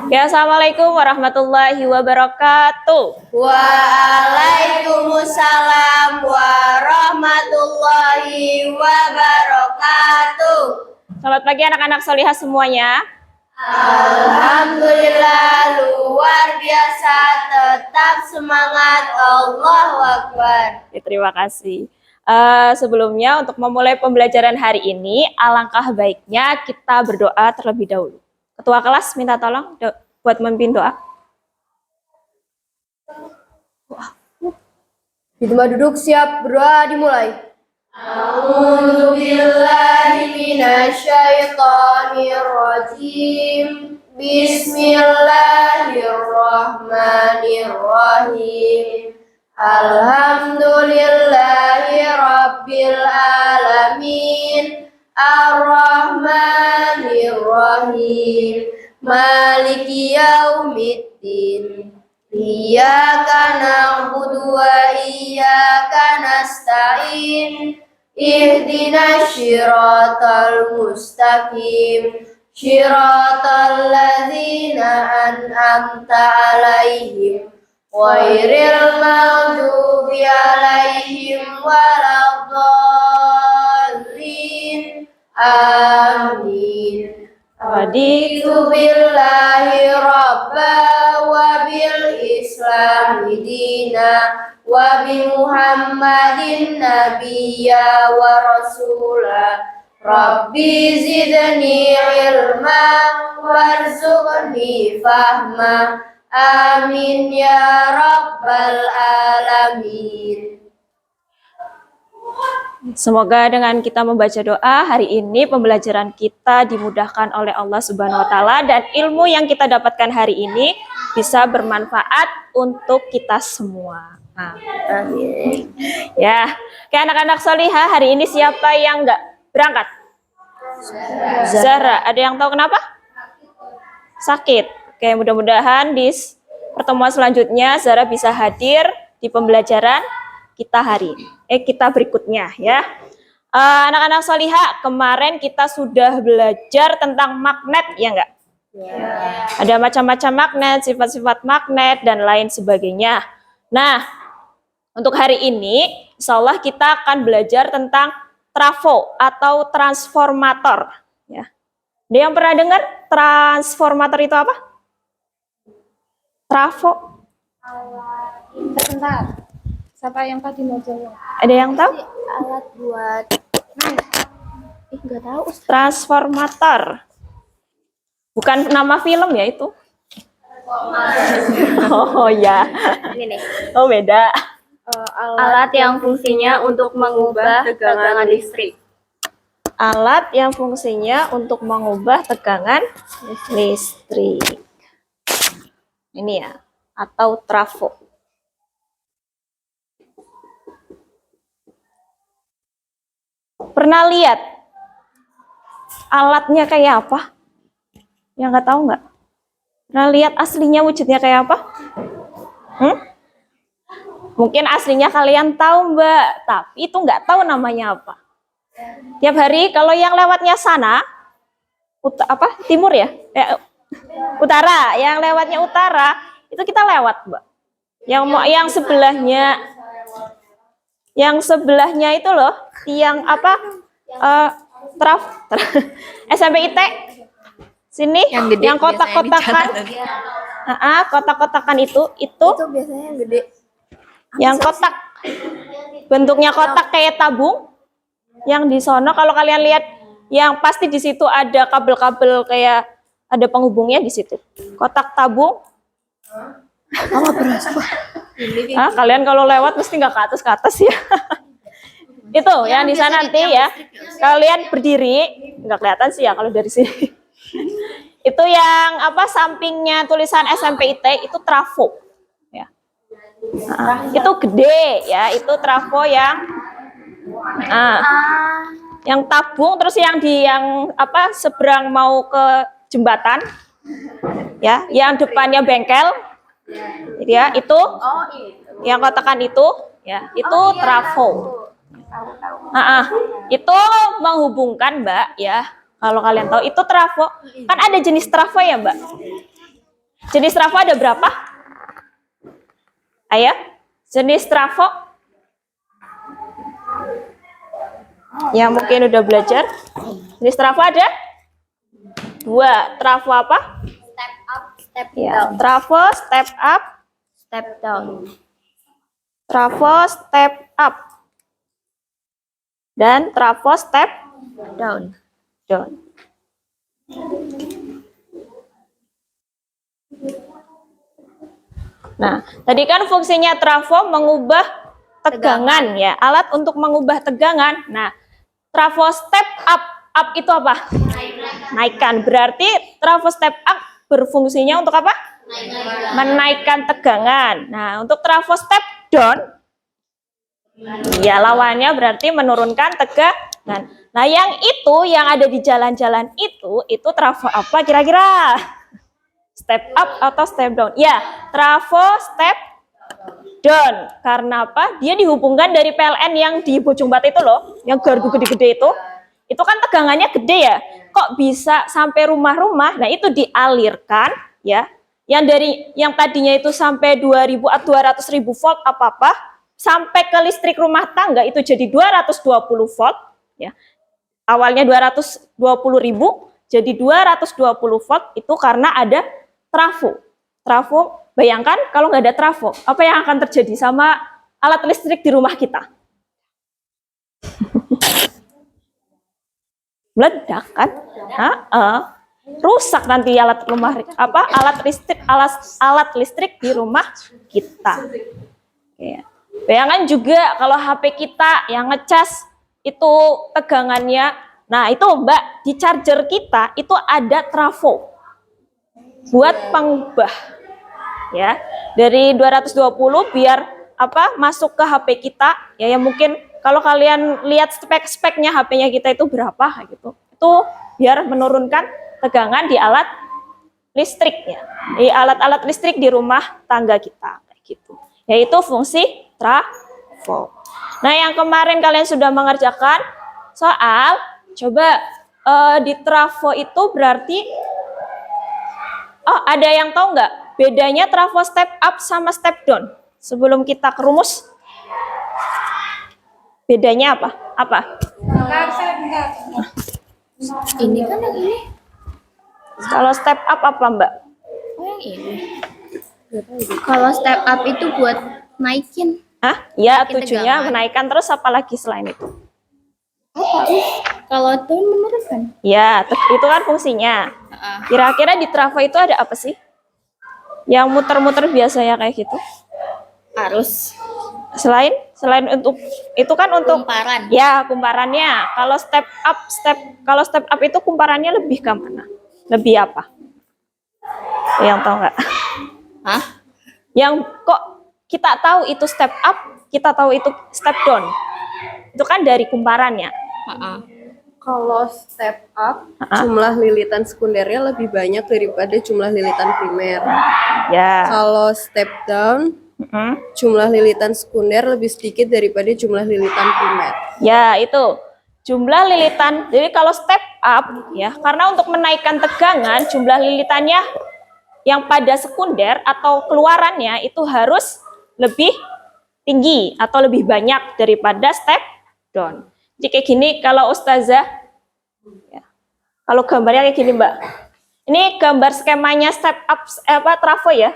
Ya, assalamualaikum warahmatullahi wabarakatuh. Waalaikumsalam warahmatullahi wabarakatuh. Selamat pagi anak-anak solihah semuanya. Alhamdulillah, luar biasa, tetap semangat, Allahu Akbar. Ya, terima kasih. Sebelumnya untuk memulai pembelajaran hari ini, alangkah baiknya kita berdoa terlebih dahulu. Ketua kelas minta tolong buat memimpin doa. Di tempat duduk siap, berdoa dimulai. A'udzu billahi minasyaitonir rajim. Bismillahirrahmanirrahim. Alhamdulillahi rabbil alamin. Ar-Rahmanir-Rahim. Maliki yaumiddin. Iyyaka na'budu wa iyyaka nasta'in. Ihdinas syiratal mustaqim. Syiratal ladzina an'amta 'alaihim ghairil maghdubi 'alaihim waladdallin. Amin. Raditu billahi rabba wa bil islami dina wa bi Muhammadin nabiyya wa rasula. Rabbi zidni ilma warzuqni fahma. Amin ya rabbal alamin. Semoga dengan kita membaca doa hari ini pembelajaran kita dimudahkan oleh Allah Subhanahu wa taala dan ilmu yang kita dapatkan hari ini bisa bermanfaat untuk kita semua. Amin. Ya, kayak anak-anak solihah hari ini siapa yang enggak berangkat? Zara. Ada yang tahu kenapa? Sakit. Oke, mudah-mudahan di pertemuan selanjutnya Zara bisa hadir di pembelajaran kita kita berikutnya ya. Anak-anak solihah, kemarin kita sudah belajar tentang magnet ya enggak? Ya. Ada macam-macam magnet, sifat-sifat magnet dan lain sebagainya. Nah, untuk hari ini insya Allah kita akan belajar tentang trafo atau transformator ya. Ada yang pernah dengar transformator itu apa? Trafo. Sebentar. Siapa yang tadi mau jawab? Ada yang tahu? Alat buat enggak tahu. Transformator. Bukan nama film ya itu? Oh ya. Ini nih. Oh beda. Alat yang fungsinya untuk mengubah tegangan listrik. Alat yang fungsinya untuk mengubah tegangan listrik. Ini ya, atau trafo. Pernah lihat alatnya kayak apa? Yang nggak tahu nggak? Pernah lihat aslinya wujudnya kayak apa? Mungkin aslinya kalian tahu Mbak, tapi itu nggak tahu namanya apa. Tiap hari kalau yang lewatnya sana, timur ya? Utara, yang lewatnya utara, itu kita lewat Mbak. Yang sebelahnya itu loh, yang SMP IT sini yang kotak-kotakan kotak-kotakan itu biasanya yang gede. Yang kotak bentuknya kotak kayak tabung yang di sono kalau kalian lihat yang pasti di situ ada kabel-kabel kayak ada penghubungnya di situ kotak tabung. Kalian kalau lewat mesti nggak ke atas ya. Itu yang di sana nanti ya. Kalian berdiri, nggak kelihatan sih ya kalau dari sini. Itu yang sampingnya tulisan SMP IT itu trafo. Ya. Itu gede ya, itu trafo yang tabung terus yang seberang mau ke jembatan. Ya, yang depannya bengkel. Ya, itu. Yang kotakan itu, ya, itu trafo. Itu menghubungkan Mbak ya Kalau kalian tahu itu trafo, kan ada jenis trafo ya Mbak? Jenis trafo ada berapa? Ayo, jenis trafo yang mungkin udah belajar. Jenis trafo ada 2. Trafo apa? Step up, step Ya, trafo step up, step down. trafo step up, dan trafo step Down. down. Nah, tadi kan fungsinya trafo mengubah tegangan ya, alat untuk mengubah tegangan. Nah, trafo step up, up itu apa? Naikkan. Berarti trafo step up berfungsinya untuk apa? Menaikkan tegangan. Nah, untuk trafo step down, ya lawannya berarti menurunkan tegangan. Nah, yang ada di jalan-jalan itu trafo apa kira-kira? Step up atau step down? Ya, trafo step down. Karena apa? Dia dihubungkan dari PLN yang di Bojong Batu itu loh, yang gardu gede-gede itu. Itu kan tegangannya gede ya. Kok bisa sampai rumah-rumah? Nah, itu dialirkan ya. Yang tadinya itu sampai 200.000 volt apa-apa, sampai ke listrik rumah tangga itu jadi 220 volt ya. Awalnya 220.000 jadi 220 volt itu karena ada trafo. Trafo, bayangkan kalau nggak ada trafo, apa yang akan terjadi sama alat listrik di rumah kita? Meledak kan? Rusak nanti alat listrik di rumah kita. Ya. Bayangkan juga kalau HP kita yang ngecas itu tegangannya, nah itu Mbak, di charger kita itu ada trafo buat pengubah ya, dari 220 biar masuk ke HP kita ya, yang mungkin kalau kalian lihat spek-speknya HP-nya kita itu berapa gitu, itu biar menurunkan tegangan di alat listrik ya, di alat-alat listrik di rumah tangga kita kayak gitu, yaitu fungsi trafo. Nah, yang kemarin kalian sudah mengerjakan soal, coba di trafo itu berarti, ada yang tahu nggak bedanya trafo step up sama step down? Sebelum kita ke rumus, bedanya apa? Ini kan yang ini. Kalau step up apa Mbak? Oh, yang ini. Kalau step up itu buat naikin. Ya, Naikin tujuannya tegangan. menaikkan, terus apa lagi selain itu? Kalau down menurunkan. Ya, itu kan fungsinya. Kira-kira di trafo itu ada apa sih? Yang muter-muter biasanya kayak gitu? Arus. Selain untuk itu kan untuk Kumparan. ya kumparannya. Kalau step up itu kumparannya lebih ke mana? Lebih apa? Yang tahu nggak? Hah? Yang kok kita tahu itu step up, kita tahu itu step down. Itu kan dari kumparannya. Kalau step up, jumlah lilitan sekundernya lebih banyak daripada jumlah lilitan primer. Ya. Kalau step down, jumlah lilitan sekunder lebih sedikit daripada jumlah lilitan primer. Ya, itu. Jumlah lilitan. Jadi kalau step up ya, karena untuk menaikkan tegangan, jumlah lilitannya yang pada sekunder atau keluarannya itu harus lebih tinggi atau lebih banyak daripada step down. Jadi kayak gini kalau Ustazah, ya, kalau gambarnya kayak gini Mbak. Ini gambar skemanya step up trafo ya.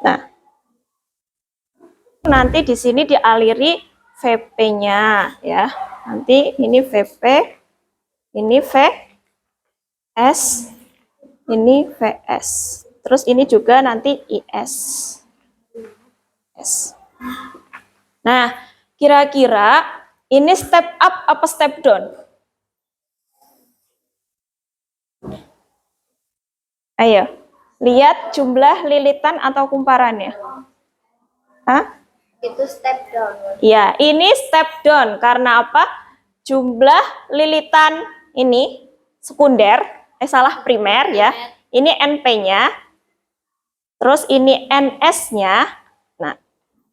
Nah, nanti di sini dialiri VP-nya ya. Nanti ini VP, ini VS, ini VS. Terus ini juga nanti IS. S. Nah, kira-kira ini step up apa step down? Ayo, lihat jumlah lilitan atau kumparannya. Hah? Itu step down. Ya, ini step down. Karena apa? Jumlah lilitan ini sekunder, primer ya. Ini NP-nya. Terus ini NS-nya. Nah,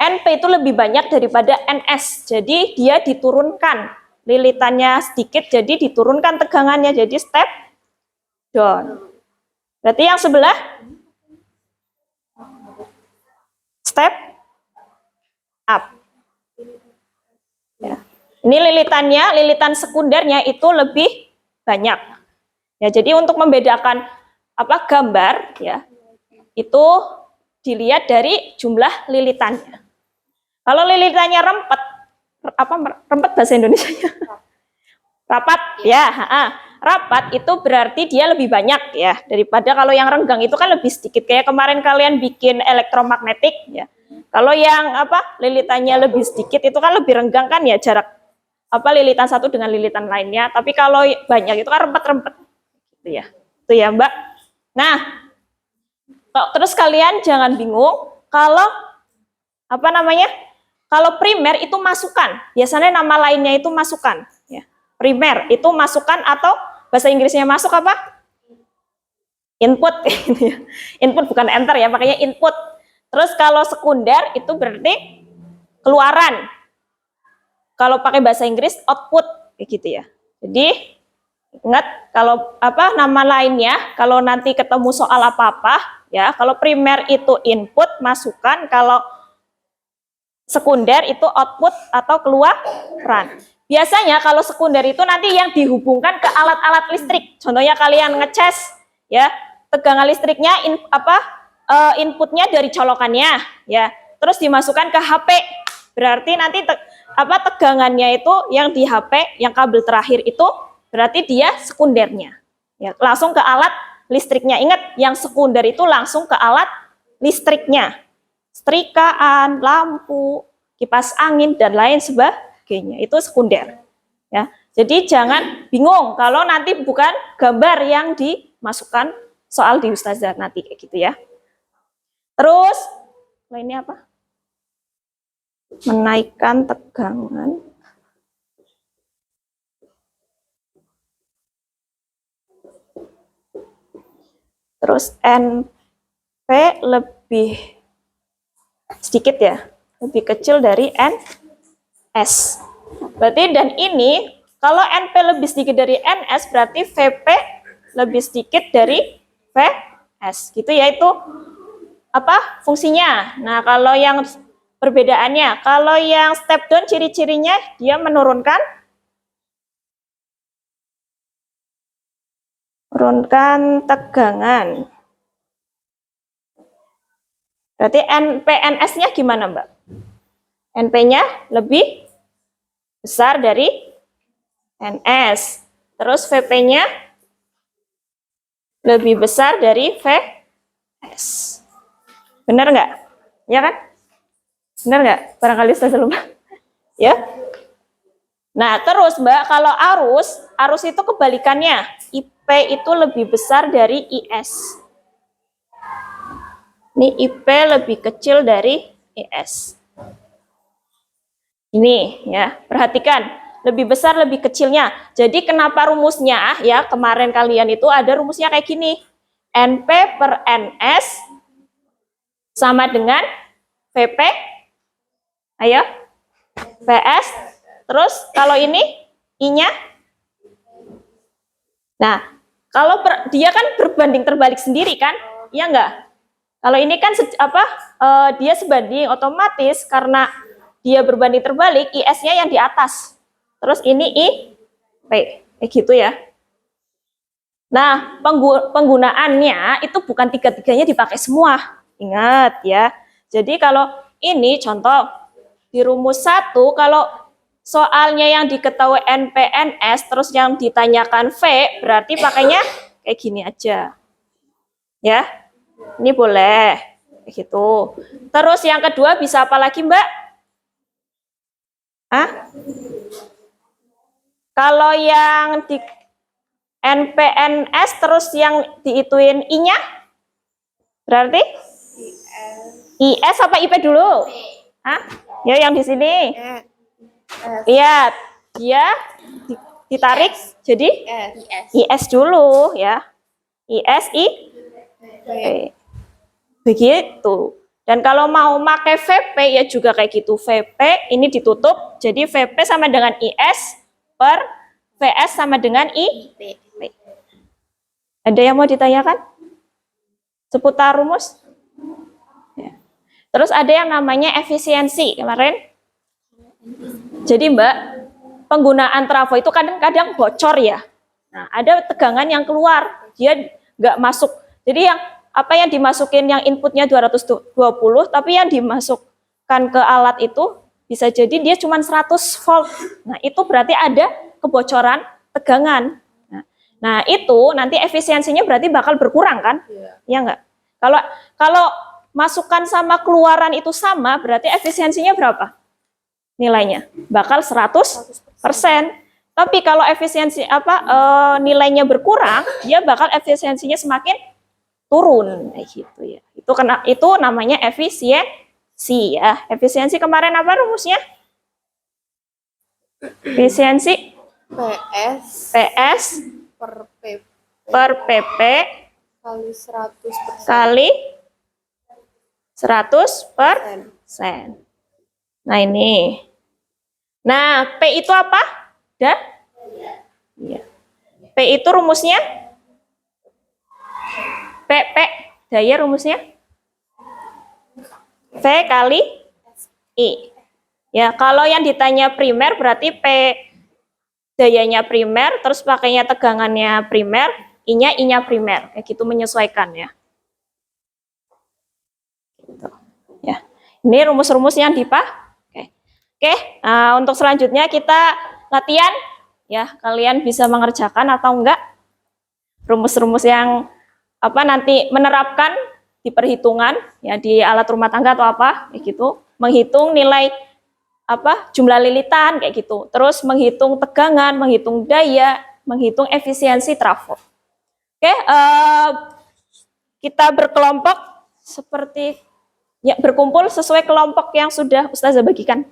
NP itu lebih banyak daripada NS. Jadi dia diturunkan. Lilitannya sedikit, jadi diturunkan tegangannya. Jadi step down. Berarti yang sebelah step up. Ya. Ini lilitan sekundernya itu lebih banyak. Ya, jadi untuk membedakan gambar ya, itu dilihat dari jumlah lilitannya. Kalau lilitannya rempet, rempet bahasa Indonesianya? Rapat ya, rapat itu berarti dia lebih banyak ya daripada kalau yang renggang itu kan lebih sedikit. Kayak kemarin kalian bikin elektromagnetik ya. Kalau yang lilitannya lebih sedikit itu kan lebih renggang kan ya, jarak lilitan satu dengan lilitan lainnya. Tapi kalau banyak itu kan rempet-rempet gitu ya. Itu ya, Mbak. Nah, terus kalian jangan bingung kalau kalau primer itu masukan. Biasanya nama lainnya itu masukan ya. Primer itu masukan atau bahasa Inggrisnya masuk apa? Input. Input bukan enter ya, makanya input. Terus kalau sekunder itu berarti keluaran. Kalau pakai bahasa Inggris output kayak gitu ya. Jadi ingat kalau nama lainnya kalau nanti ketemu soal apa-apa ya, kalau primer itu input masukan, kalau sekunder itu output atau keluaran. Biasanya kalau sekunder itu nanti yang dihubungkan ke alat-alat listrik. Contohnya kalian ngecas ya, tegangan listriknya inputnya dari colokannya ya. Terus dimasukkan ke HP. Berarti nanti tegangannya itu yang di HP, yang kabel terakhir itu berarti dia sekundernya. Ya, langsung ke alat listriknya. Ingat, yang sekunder itu langsung ke alat listriknya. Setrikaan, lampu, kipas angin dan lain sebagainya. Itu sekunder. Ya. Jadi jangan bingung kalau nanti bukan gambar yang dimasukkan soal di Ustazah nanti kayak gitu ya. Terus lainnya apa? Menaikkan tegangan. Terus NP lebih sedikit ya, lebih kecil dari NS. Berarti dan ini kalau NP lebih sedikit dari NS berarti VP lebih sedikit dari VS. Gitu ya, itu fungsinya. Nah, kalau yang perbedaannya, kalau yang step down ciri-cirinya dia menurunkan tegangan. Berarti NPNS-nya gimana, Mbak? NP-nya lebih besar dari NS. Terus VP-nya lebih besar dari VS. Benar nggak? Ya kan? Benar nggak? Barangkali saya lupa. Ya. Nah, terus Mbak, kalau arus itu kebalikannya. IP itu lebih besar dari IS. Ini IP lebih kecil dari IS. Ini ya, perhatikan, lebih besar lebih kecilnya. Jadi kenapa rumusnya ya, kemarin kalian itu ada rumusnya kayak gini. NP per NS sama dengan VP. Ayo. PS. Terus kalau ini I-nya. Nah, kalau dia kan berbanding terbalik sendiri kan? Iya enggak? Kalau ini kan dia sebanding, otomatis karena dia berbanding terbalik, IS-nya yang di atas. Terus ini IP, kayak gitu ya. Nah, penggunaannya itu bukan tiga-tiganya dipakai semua. Ingat ya. Jadi kalau ini contoh di rumus 1, kalau soalnya yang diketahui NPNS terus yang ditanyakan V, berarti pakainya kayak gini aja. Ya. Ini boleh. Gitu. Terus yang kedua bisa apa lagi, Mbak? Hah? Kalau yang di NPNS terus yang diituin I-nya? Berarti? IS apa IP dulu? Hah? Ya yang di sini. Iya, dia ditarik jadi IS dulu ya. IS I P. Begitu. Dan kalau mau pakai VP ya juga kayak gitu. VP ini ditutup, jadi VP sama dengan IS per VS sama dengan IP. Ada yang mau ditanyakan? Seputar rumus? Ya. Terus ada yang namanya efisiensi kemarin. Jadi Mbak, penggunaan trafo itu kadang-kadang bocor ya. Nah, ada tegangan yang keluar, dia nggak masuk. Jadi yang apa yang dimasukin yang inputnya 220, tapi yang dimasukkan ke alat itu bisa jadi dia cuma 100 volt. Nah, itu berarti ada kebocoran tegangan. Nah, itu nanti efisiensinya berarti bakal berkurang kan? Ya enggak? Kalau masukan sama keluaran itu sama, berarti efisiensinya berapa? Nilainya bakal 100%. Tapi kalau efisiensi nilainya berkurang, dia bakal efisiensinya semakin turun kayak gitu ya. Itu namanya efisiensi ya. Efisiensi kemarin apa rumusnya? Efisiensi PS per PP kali 100%. Nah ini. Nah P itu apa? Dah? Iya. P itu rumusnya? P daya rumusnya? V kali I. Ya, kalau yang ditanya primer berarti P dayanya primer, terus pakainya tegangannya primer, I-nya primer. Kayak gitu menyesuaikan ya. Gitu. Ya. Ini rumus-rumus yang dipakai. Oke, untuk selanjutnya kita latihan ya, kalian bisa mengerjakan atau enggak rumus-rumus yang nanti menerapkan di perhitungan ya di alat rumah tangga atau apa kayak gitu, menghitung nilai jumlah lilitan kayak gitu, terus menghitung tegangan, menghitung daya, menghitung efisiensi trafo. Oke, kita berkelompok seperti ya, berkumpul sesuai kelompok yang sudah Ustazah bagikan.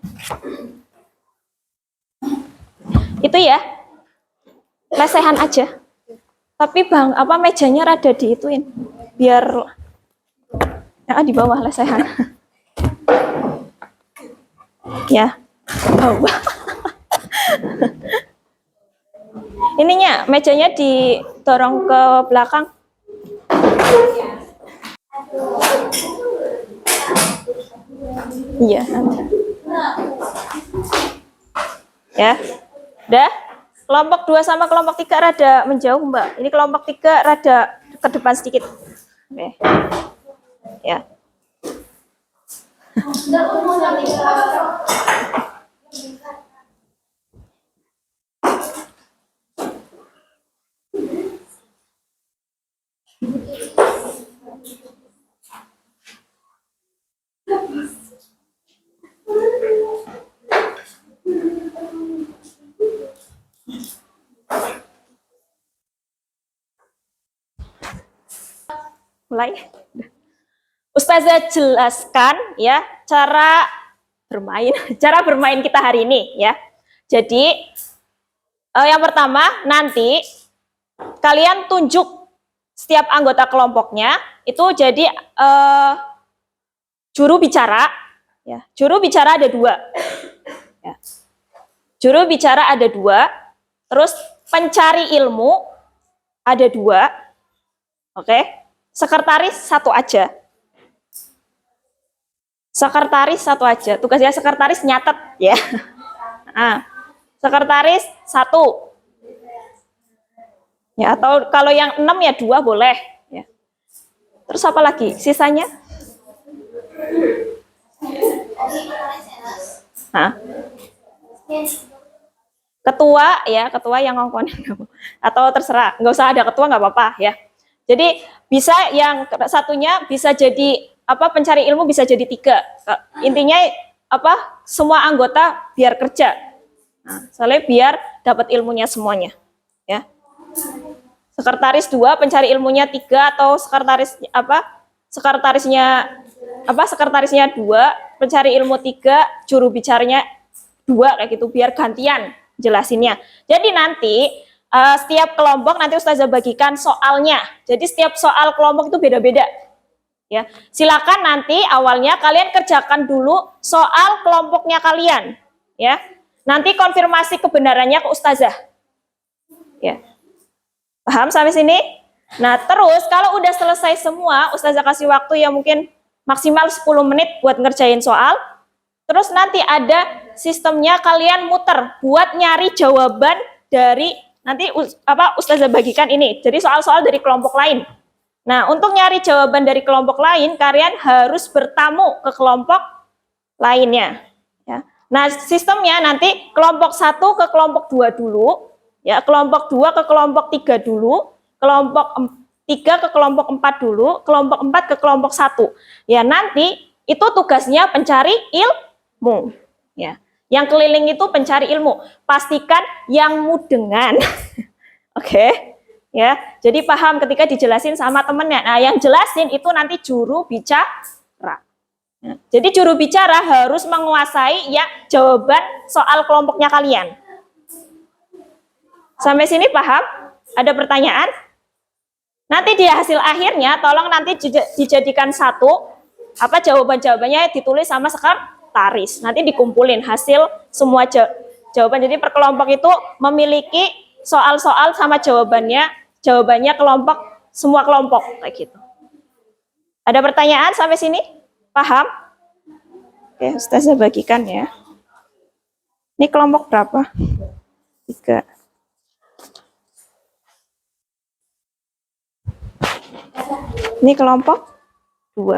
Itu ya, lesehan aja. Tapi Bang, mejanya rada diituin, biar di bawah lesehan. Ya, bawah. Ininya, mejanya didorong ke belakang. Iya, nanti. Ya, udah. Kelompok 2 sama kelompok 3 rada menjauh, Mbak. Ini kelompok 3 rada ke depan sedikit. Oke. Ya. Mulai. Ustazah jelaskan ya cara bermain kita hari ini ya. Jadi yang pertama nanti kalian tunjuk setiap anggota kelompoknya itu jadi juru bicara ya. Juru bicara ada 2. Ya. Juru bicara ada 2, terus pencari ilmu ada 2. Oke. Sekretaris 1 aja. Sekretaris 1 aja. Tugasnya sekretaris nyatet ya. Nah, sekretaris 1. Ya, atau kalau yang 6 ya 2 boleh ya. Terus apa lagi? Sisanya? Nah. Ketua ya, ketua yang ngomongin kamu. Atau terserah, nggak usah ada ketua nggak apa-apa ya. Jadi bisa yang satunya bisa jadi pencari ilmu bisa jadi 3. Intinya semua anggota biar kerja. Nah, soalnya biar dapat ilmunya semuanya, ya. Sekretaris 2, pencari ilmunya 3, atau sekretarisnya 2, pencari ilmu 3, juru bicaranya 2, kayak gitu, biar gantian jelasinnya. Jadi nanti setiap kelompok nanti Ustazah bagikan soalnya. Jadi setiap soal kelompok itu beda-beda. Ya, silakan nanti awalnya kalian kerjakan dulu soal kelompoknya kalian, ya. Nanti konfirmasi kebenarannya ke Ustazah. Ya. Paham sampai sini? Nah, terus kalau udah selesai semua, Ustazah kasih waktu yang mungkin maksimal 10 menit buat ngerjain soal. Terus nanti ada sistemnya kalian muter buat nyari jawaban dari nanti Ustazah bagikan ini. Jadi soal-soal dari kelompok lain. Nah, untuk nyari jawaban dari kelompok lain, kalian harus bertamu ke kelompok lainnya. Ya. Nah, sistemnya nanti kelompok 1 ke kelompok 2 dulu, ya, kelompok 2 ke kelompok 3 dulu, kelompok 3 ke kelompok 4 dulu, kelompok 4 ke kelompok 1. Ya, nanti itu tugasnya pencari ilmu. Ya. Yang keliling itu pencari ilmu. Pastikan yang mudengan. Oke. Ya, jadi paham ketika dijelasin sama temennya. Nah, yang jelasin itu nanti juru bicara. Ya, jadi juru bicara harus menguasai ya jawaban soal kelompoknya kalian. Sampai sini paham? Ada pertanyaan? Nanti di hasil akhirnya tolong nanti dijadikan satu jawaban-jawabannya ditulis sama sekretaris. Nanti dikumpulin hasil semua jawaban. Jadi per kelompok itu memiliki soal-soal sama jawabannya semua kelompok kayak gitu. Ada pertanyaan sampai sini? Paham? Oke, Ustazah bagikan ya. Ini kelompok berapa? 3. Ini kelompok 2.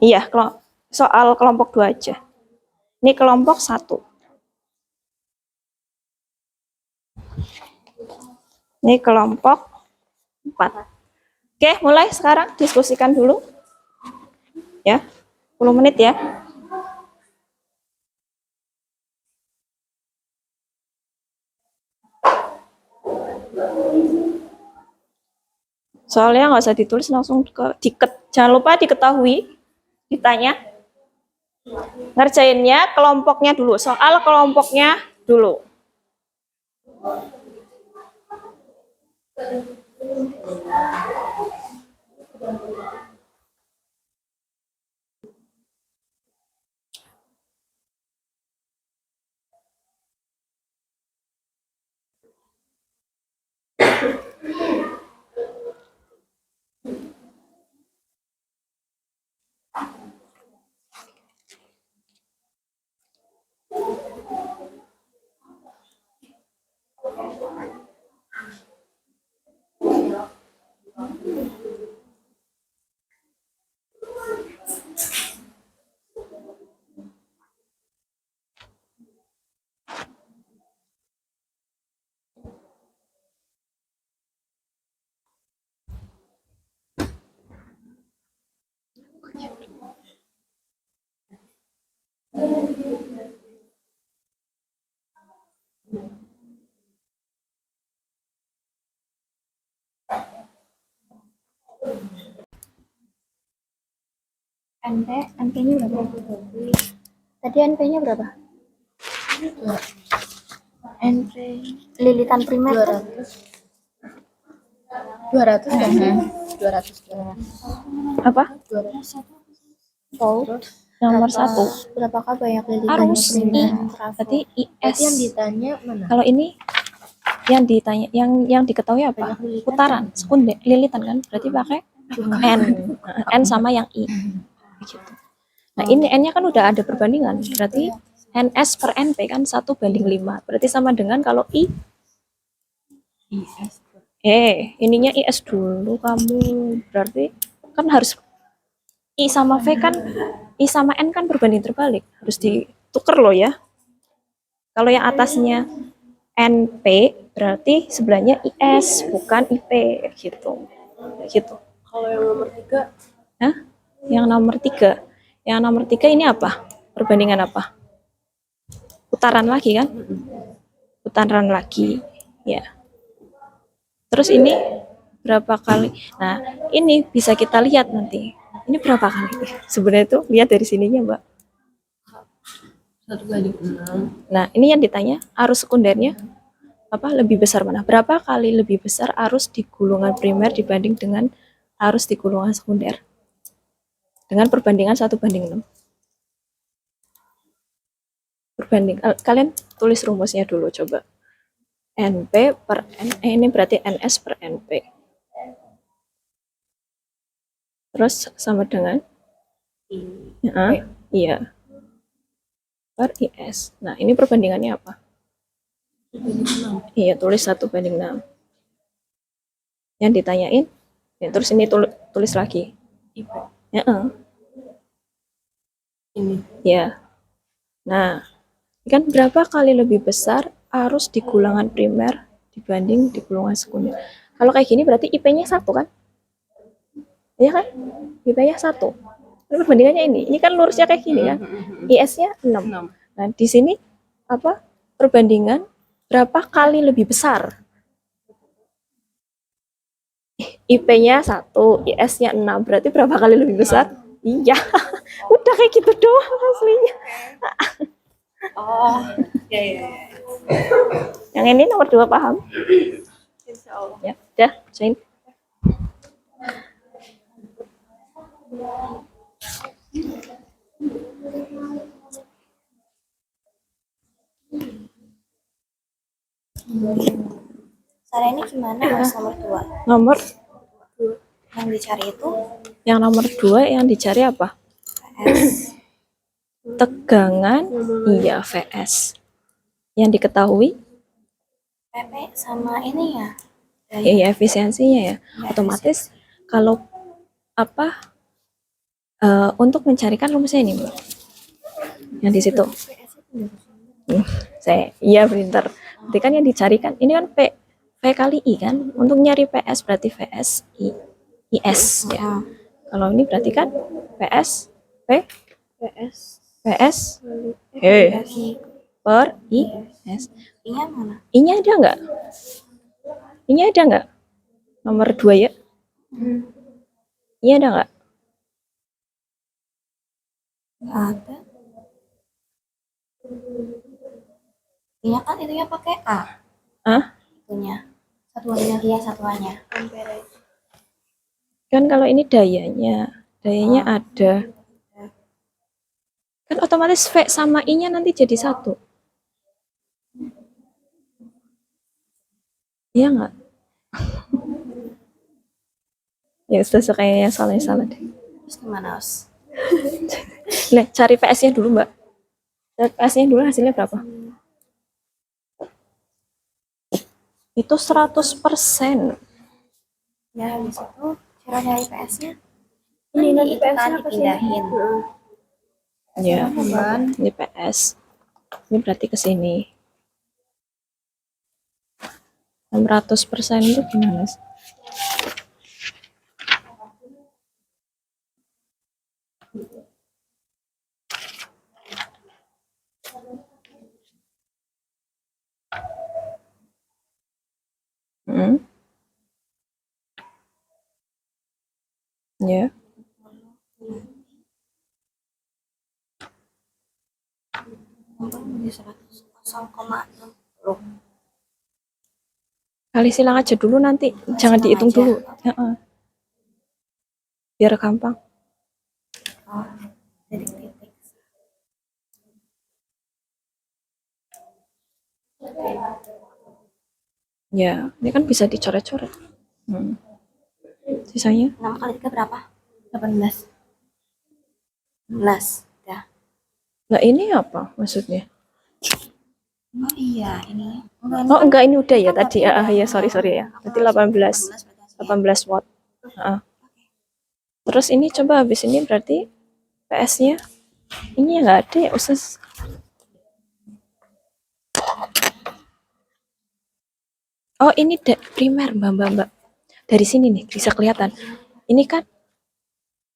Iya, soal kelompok 2 aja. Ini kelompok 1. Ini kelompok 4. Oke, mulai sekarang diskusikan dulu. Ya, 10 menit ya. Soalnya nggak usah ditulis, langsung jangan lupa diketahui, ditanya. Ngerjainnya kelompoknya dulu, soal kelompoknya dulu. NP-nya berapa? Tadi NP-nya berapa? NP lilitan primer 200 kan? 200. Apa? 200. Nomor 1. Berapakah banyak lilitannya primer? Berarti IS. Yang ditanya mana? Kalau ini yang ditanya, yang diketahui apa? Putaran, sekunder, lilitan kan? Berarti pakai N sama yang I. Gitu. Nah, ini N-nya kan udah ada perbandingan. Berarti NS per NP kan 1:5. Berarti sama dengan kalau I. Ininya IS dulu kamu. Berarti kan harus I sama V kan, I sama N kan berbanding terbalik. Harus dituker loh ya. Kalau yang atasnya NP, berarti sebelahnya IS bukan IP gitu. Gitu. Kalau yang nomor 3, Hah? Yang nomor 3. Yang nomor 3 ini apa? Perbandingan apa? Putaran lagi kan? Putaran lagi. Ya. Terus ini berapa kali? Nah, ini bisa kita lihat nanti. Ini berapa kali? Sebenarnya itu lihat dari sininya, Mbak. 1/6. Nah, ini yang ditanya arus sekundernya apa lebih besar mana? Berapa kali lebih besar arus di gulungan primer dibanding dengan arus di gulungan sekunder? Dengan perbandingan 1/6. Perbanding. Kalian tulis rumusnya dulu coba. NP per ini berarti NS per NP. Terus sama dengan iya. Per IS. Nah, ini perbandingannya apa? Iya, tulis 1/6. Yang ditanyain, ya, terus ini tulis lagi. Ya, Ini. ya. Nah, kan berapa kali lebih besar arus di gulungan primer dibanding di gulungan sekunder? Kalau kayak gini berarti IP-nya 1 kan? Iya kan? IP-nya 1. Ini perbandingannya ini. Ini kan lurusnya kayak gini kan? IS-nya 6. Nah, di sini apa? Perbandingan berapa kali lebih besar? IP-nya 1, IS-nya 6. Berarti berapa kali lebih besar? Iya. Udah kayak gitu doang aslinya. Oh, ya. Yang ini nomor 2 paham? Insya Allah. Ya, udah, bacain. Cara ini gimana mas nomor 2? Nomor Yang dicari itu yang nomor 2 yang dicari apa? PS. Tegangan, iya VS. Yang diketahui, PP sama ini ya. iya efisiensinya ya. Otomatis kalau apa untuk mencarikan rumusnya ini, Mbak. Yang di situ. Iya pinter. Berarti kan yang dicarikan ini kan V kali I kan. Untuk nyari PS berarti VS IS ya. Kalau ini berarti kan PS per IS. I-nya mana? I-nya ada nggak? I-nya ada nggak? Nomor 2 ya. I-nya ada nggak? Nggak ada. I-nya kan itunya pakai A. Hah? Itunya. Satuannya dia satuannya. Kan kalau ini dayanya ada. Kan otomatis V sama I-nya nanti jadi 1. Iya nggak? Ya sudah kayaknya salah deh. Terus gimana Os? Nah, cari PS-nya dulu, Mbak. Cari PS-nya dulu hasilnya berapa? Itu 100%. Ya habis itu cara nyari PS-nya. Ini nanti Itu kan PS-nya apa sih? dipindahin. Ya, ini PS. Ini berarti ke sini. 600% itu gimana sih? Ya. Jadi 0,6. Kali silang aja dulu nanti, jangan silang dihitung aja. dulu. Biar gampang. Oh, jadi titik. Ya, ini kan bisa dicoret-coret. Sisanya? 6 kali 3 berapa? 18. 16. Ya. Nah, ini apa maksudnya? Oh iya, ini. Oh, enggak, ini udah ya tadi. Ya, sorry ya. Berarti 18 watt. Terus ini coba habis ini berarti PS-nya ini nggak ada ya, Ustaz. Oh, ini primer, Mbak. Dari sini nih bisa kelihatan. Ini kan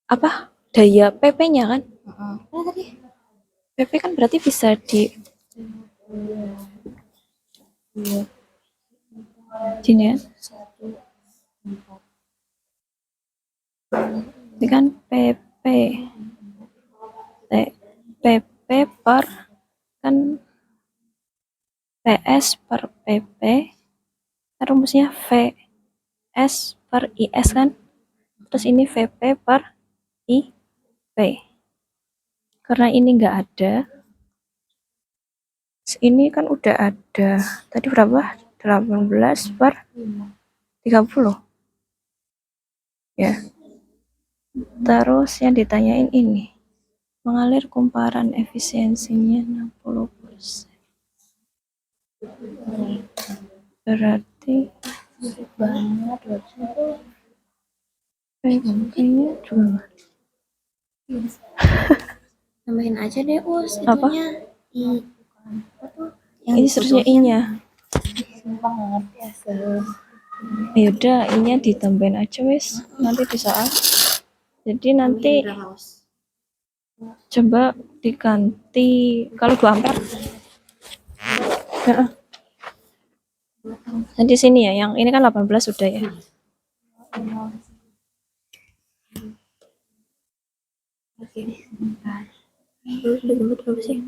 apa? Daya PP-nya kan? PP kan berarti bisa di sini ya. Ini kan PP. PP per kan PS per PP. Kan rumusnya VS per IS kan? Terus ini VP per IP. Karena ini enggak ada. Ini kan udah ada. Tadi berapa? 18 per 30. Ya. Terus yang ditanyain ini. Mengalir kumparan efisiensinya 60%. Berarti PP-nya 2. Tambahin aja deh us Apa? itunya I apa tuh Ini seterusnya I-nya. sumpah nggak ngerti asal. Ya udah, I-nya ditambahin aja wis. Nanti di soal. Jadi nanti coba diganti kalau 2 ampere. Heeh. Nanti sini ya, yang ini kan 18 sudah ya. Terus udah jemput berapa sih?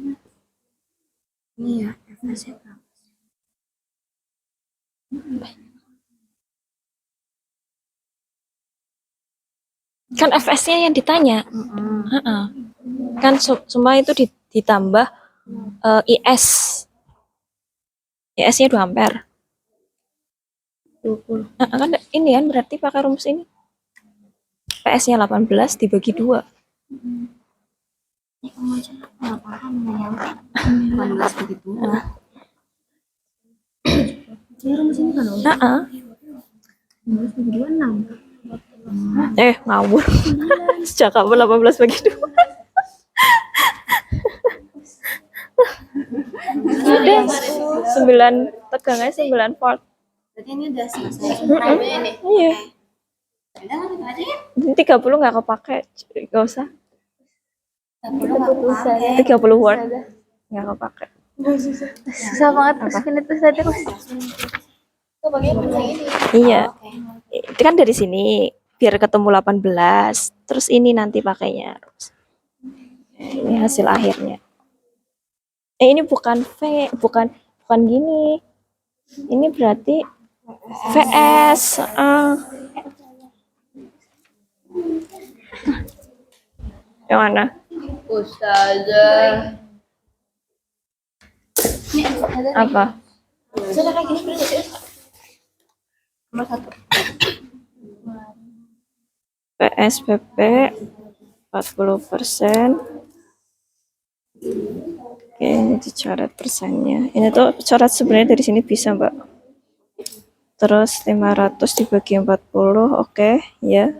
Ini ya, FS-nya berapa? Kan FS-nya yang ditanya. Heeh. Kan semua itu ditambah IS. IS-nya 2 ampere. 20. Kan ini kan berarti pakai rumus ini. PS-nya 18 dibagi 2. Ini kamu aja nggak paham ya. 18 begitu. Ini rumus ini kan om? 18 bagi 2 6. Ngawur. Sejak kapan 18 bagi 2? Udah 9 tegangnya 9 volt. Berarti ini udah selesai. Iya. Udah kan itu aja ya. Ini 30 nggak kepake, nggak usah. 30 watt nggak kepake. Susah banget masukin itu tadi. Itu bagian yang ini. Iya. Itu kan dari sini biar ketemu 18. Terus ini nanti pakainya. Ini hasil akhirnya. Ini bukan bukan gini. Ini berarti VS. Yang mana? Ustazah. Apa? Sudah kayak gini berarti sih. Nomor 1. PSPP 40%. Oke, ini dicoret persennya. Ini tuh coret sebenarnya dari sini bisa, Mbak. Terus 500 dibagi 40, oke, ya.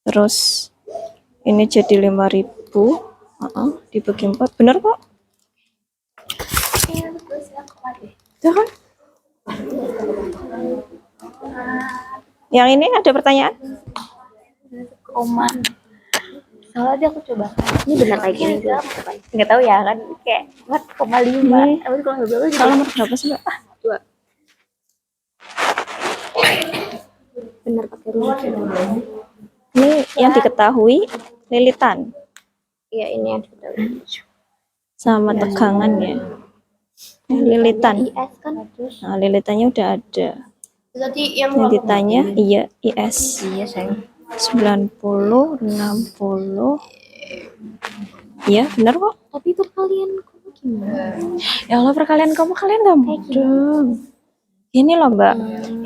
Terus ini jadi 5.000, dibagi 4, bener kok? Iya kan? Yang ini ada pertanyaan? Koma. Soalnya aku coba. Ini benar kayak gini tuh. Nggak tahu ya kan kayak 4,5. Tapi kalau nggak berapa Kalau nomor berapa sih, Mbak? 2. Benar pakai rumus. Ini yang diketahui lilitan Iya ini yang kita sama tegangannya. Lilitan. IS kan terus. Nah, lilitannya udah ada. Berarti yang Yang ditanya iya IS. Iya sayang. 90, 60. Iya, benar kok. Tapi perkalian kamu gimana? Ya Allah, perkalian kamu kalian nggak mudeng. Ini loh, Mbak.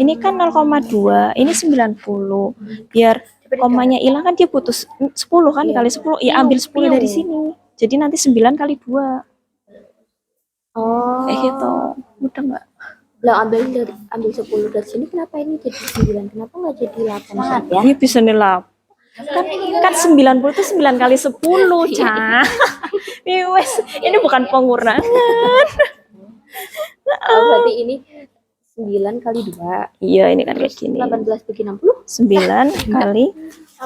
Ini kan 0,2, ini 90. Biar komanya hilang kan dia putus 10 kan kali 10. Ya ambil 10 dari sini. Jadi nanti 9 kali 2. Oh. Kayak gitu. Mudah nggak? Lah ambil 10 dari sini kenapa ini jadi 9? Kenapa nggak jadi 8 ya? Ini bisa nilai. Kan 90 itu 9 kali 10, Cah. Wes, ini bukan pengurangan. Oh, berarti ini 9 kali 2. Iya, ini kan kayak gini. 18 bagi 60. 9 kali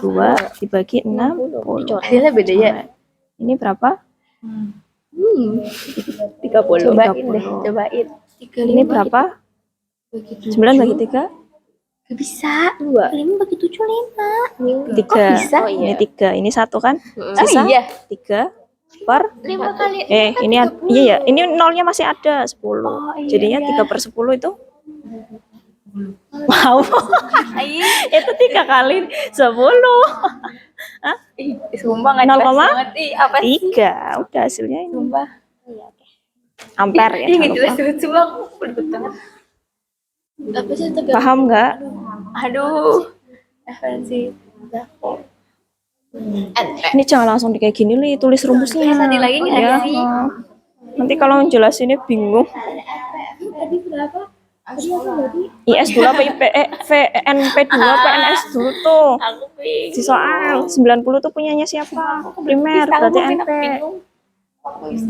2 dibagi 60. Hasilnya beda ya. Ini berapa? 30. Cobain deh, 30. cobain. Ini berapa? 9 bagi 3? Gak bisa. 2. 5 bagi 7 5. 3. Kok bisa? Ini 3. Ini 1 kan? Oh Sisa iya. 3 per 5 kali. ini iya ya. Ini nolnya masih ada 10. iya, Jadinya iya. 3 per 10 itu wow. Itu 3 kali 10. Hah? Sumpah gak 0, jelas banget. Apa sih? 3. Udah hasilnya ini. Sumpah. Ampere ya. Ini jangan gak jelas lupa. banget, sumpah. Aku bener banget. Apa sih tegak? Paham nggak? Aduh. Referensi. Ini jangan langsung kayak gini li, tulis rumusnya. Tadi lagi nggak Ya, sih? nanti kalau jelasinnya bingung. Tadi berapa? IS dulu apa IP NP dulu apa NS dulu tuh. Aku bingung. Di soal 90 tuh punyanya siapa? Primer, berarti NP.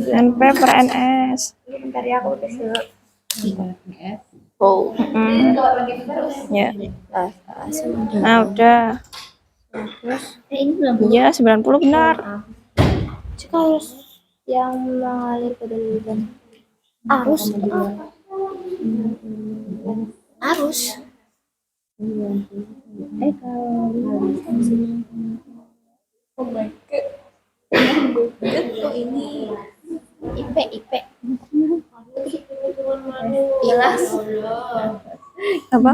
NP per NS. Bentar ya, aku udah Oh. Ya. Nah, udah. Ini belum. Iya, 90 benar. Jika harus yang mengalir pada lilitan arus arus ini IP jelas Apa?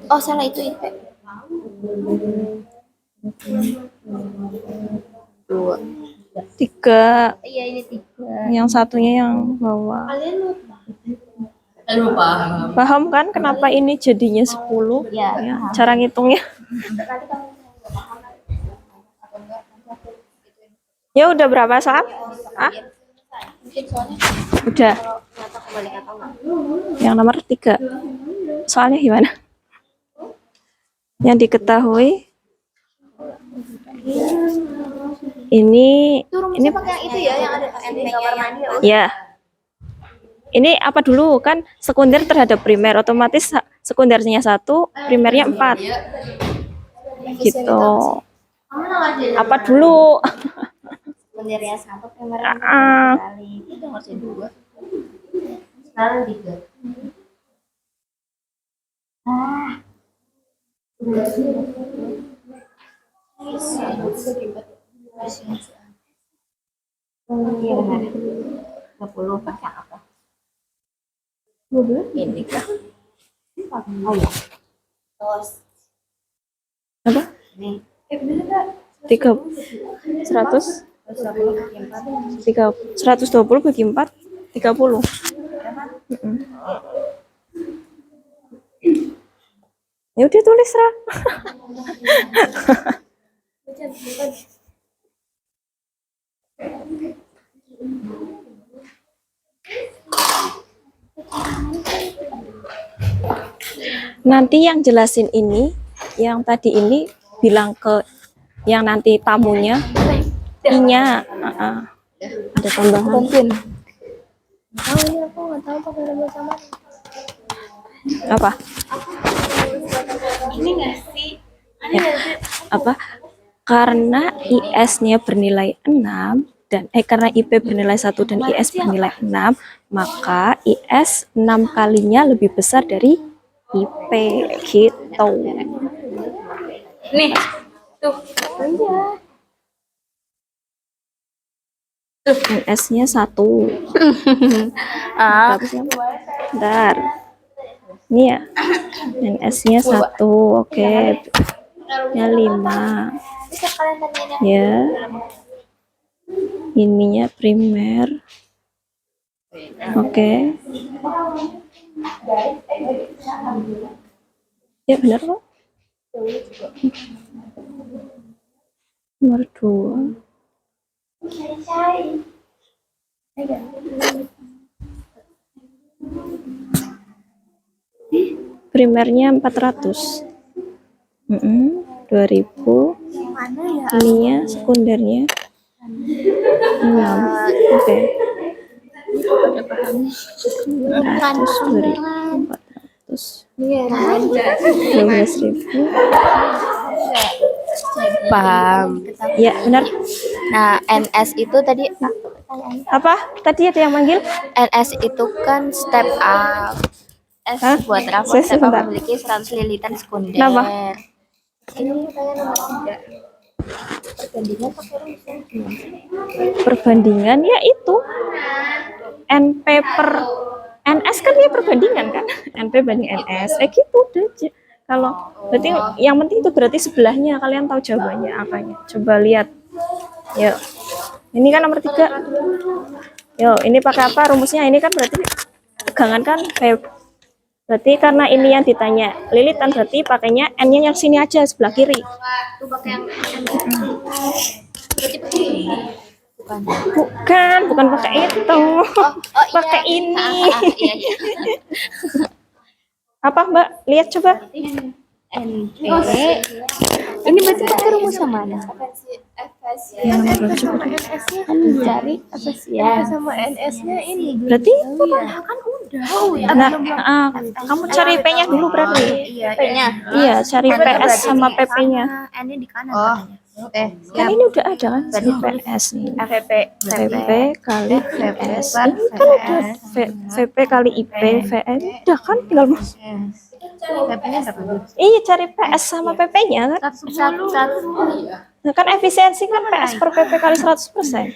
oh salah itu IP 3. iya ini 3 Yang satunya yang bawah. kalian Paham kan kenapa ini jadinya 10? ya Cara ngitungnya. Ya udah berapa saat? Ah? mungkin soalnya Udah. ternyata kembali atau enggak Yang nomor 3. Soalnya gimana? Yang diketahui ini ini pakai yang itu ya yang ada NP kamar mandi ya. Ini apa dulu kan sekunder terhadap primer, otomatis sekundernya 1, primernya 4. Gitu. Apa dulu? sebenarnya satu kamar Ah, kali itu harusnya 2 sekarang 3 Iya benar. 30 pakai apa? Ini kah? Oh ya. terus apa? Nih. 3 100 120 bagi 4 30. Ya udah tulis Ra. Nanti yang jelasin ini, yang tadi ini bilang ke yang nanti tamunya, I-nya ada tambahan. Mungkin. tahu ini aku nggak tahu pakai label sama Apa? ini nggak sih Ya, apa? Karena IS-nya bernilai 6 dan karena IP bernilai 1 dan IS bernilai 6, maka IS 6 kalinya lebih besar dari IP gitu. Nih. Tuh. NS-nya 1. Ah, Berapa sih? Bentar. Ini ya. NS-nya 1. Oke. Ya 5. bisa kalian tanyain yang Ya. Ininya primer. Oke. Ya benar kok. Nomor 2. Primernya 400. 2000 mana ya? Ininya sekundernya 6. Oke. Bukan 400. Iya. 12.000. Paham. Ya, benar. Nah, NS itu tadi Apa? Tadi ada yang manggil? NS itu kan step up. S Hah? buat rapor Saya step up sebentar. memiliki 100 lilitan sekunder. Kenapa? Ini saya nomor 3. Perbandingan pakai rumusnya gimana? Perbandingan ya itu. NP per NS kan dia perbandingan kan? NP banding NS. Gitu udah aja. Kalau berarti yang penting itu berarti sebelahnya kalian tahu jawabannya apanya. Coba lihat. Yuk. Ini kan nomor 3. Yuk, ini pakai apa rumusnya? Ini kan berarti pegangan kan berarti karena ini yang ditanya lilitan berarti pakainya N-nya yang sini aja sebelah kiri. Tuh pakai yang Bukan pakai itu. Pakai ini. Iya. Apa Mbak? Lihat coba. NP. Ini berarti pakai rumus yang mana? Yang nomor berapa coba deh. Kan cari apa sih ya? sama NS-nya ini. Berarti Kan udah. nah, kamu cari P-nya dulu berarti. Iya. P-nya. Iya, cari PS sama PP-nya. N-nya di kanan. Kan ini udah ada kan si PS nih. FVP. VP kali PS. Ini kan udah VP kali IP, VN. Udah kan tinggal PP-nya berapa? Iya, cari PS sama PP-nya kan. Satu. Nah, kan efisiensi kan PS per PP kali 100%.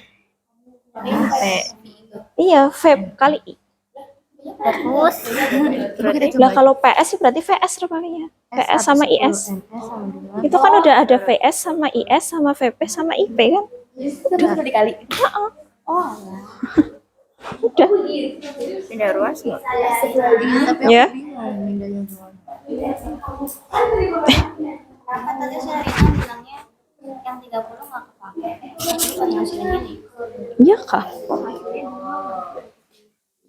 Iya, VP kali I. Terus Lah kalau PS berarti VS rupanya. PS sama IS. Itu kan udah ada VS sama IS sama VP sama IP kan? Udah dikali. Heeh. Oh, Udah. pindah ruas nggak? Ya. kan tadi saya bilangnya yang 30 nggak kepake. Hasilnya nih. Iya kah?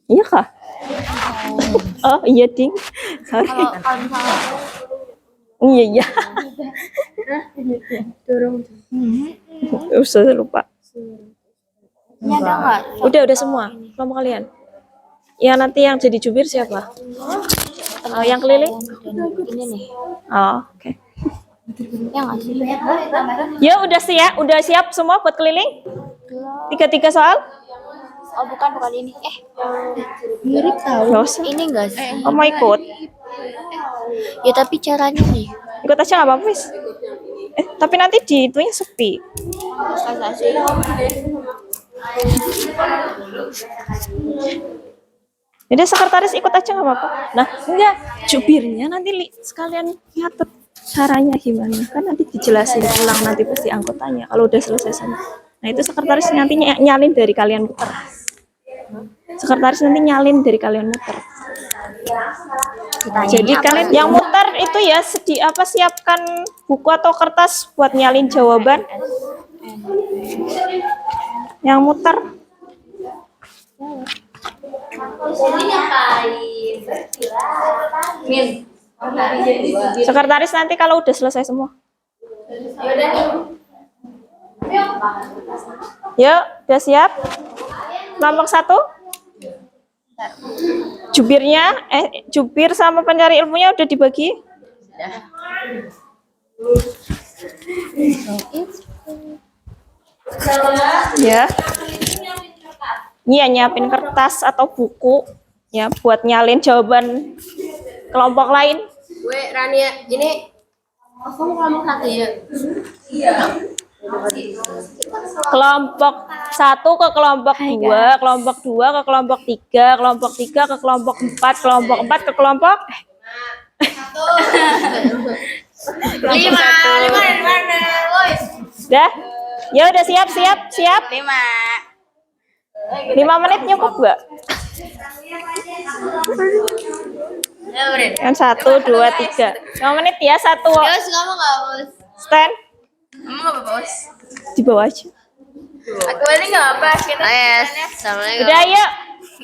Iya kah? Oh iya ding. Sorry. Kalau misalnya Iya iya. Usah lupa. ini ada nggak? Udah semua. Kelompok kalian. Ya nanti yang jadi jubir siapa? Oh, yang keliling? Ini nih. Oh, oke. Ya nggak sih? Ya udah siap semua buat keliling? 3 soal? Oh, bukan ini. Mirip tahu. Nggak usah. Ini enggak sih? Oh, mau ikut? Ya tapi caranya nih. Ikut aja nggak apa-apa, Wis. Tapi nanti di itunya sepi. Jadi sekretaris ikut aja nggak apa-apa. Nah, enggak, jubirnya nanti sekalian nyatet caranya gimana. Kan nanti dijelasin ulang nanti pasti anggotanya kalau udah selesai semua. Nah, itu sekretaris nanti nyalin dari kalian muter. Sekretaris nanti nyalin dari kalian muter. Jadi kalian yang muter itu ya siapkan buku atau kertas buat nyalin jawaban. Yang muter. Sekretaris nanti kalau udah selesai semua. Yuk, udah siap? Kelompok 1? Jubir sama pencari ilmunya udah dibagi? Ya. Iya, nyiapin kertas atau buku ya buat nyalin jawaban kelompok lain. Rania, ini aku mau ngomong satu ya. Kelompok 1 ke kelompok 2, kelompok 2 ke kelompok 3, kelompok 3 ke kelompok 4, kelompok 4 ke kelompok 5 dari mana, woi? Dah? Ya udah siap. 5 menit cukup gak? Yang 1, 2, 3. 5 menit ya, 1. Bos, kamu nggak bos? Stand Kamu nggak apa bos? di bawah aja. Aku ini nggak apa? Kita assalamualaikum. Udah yuk.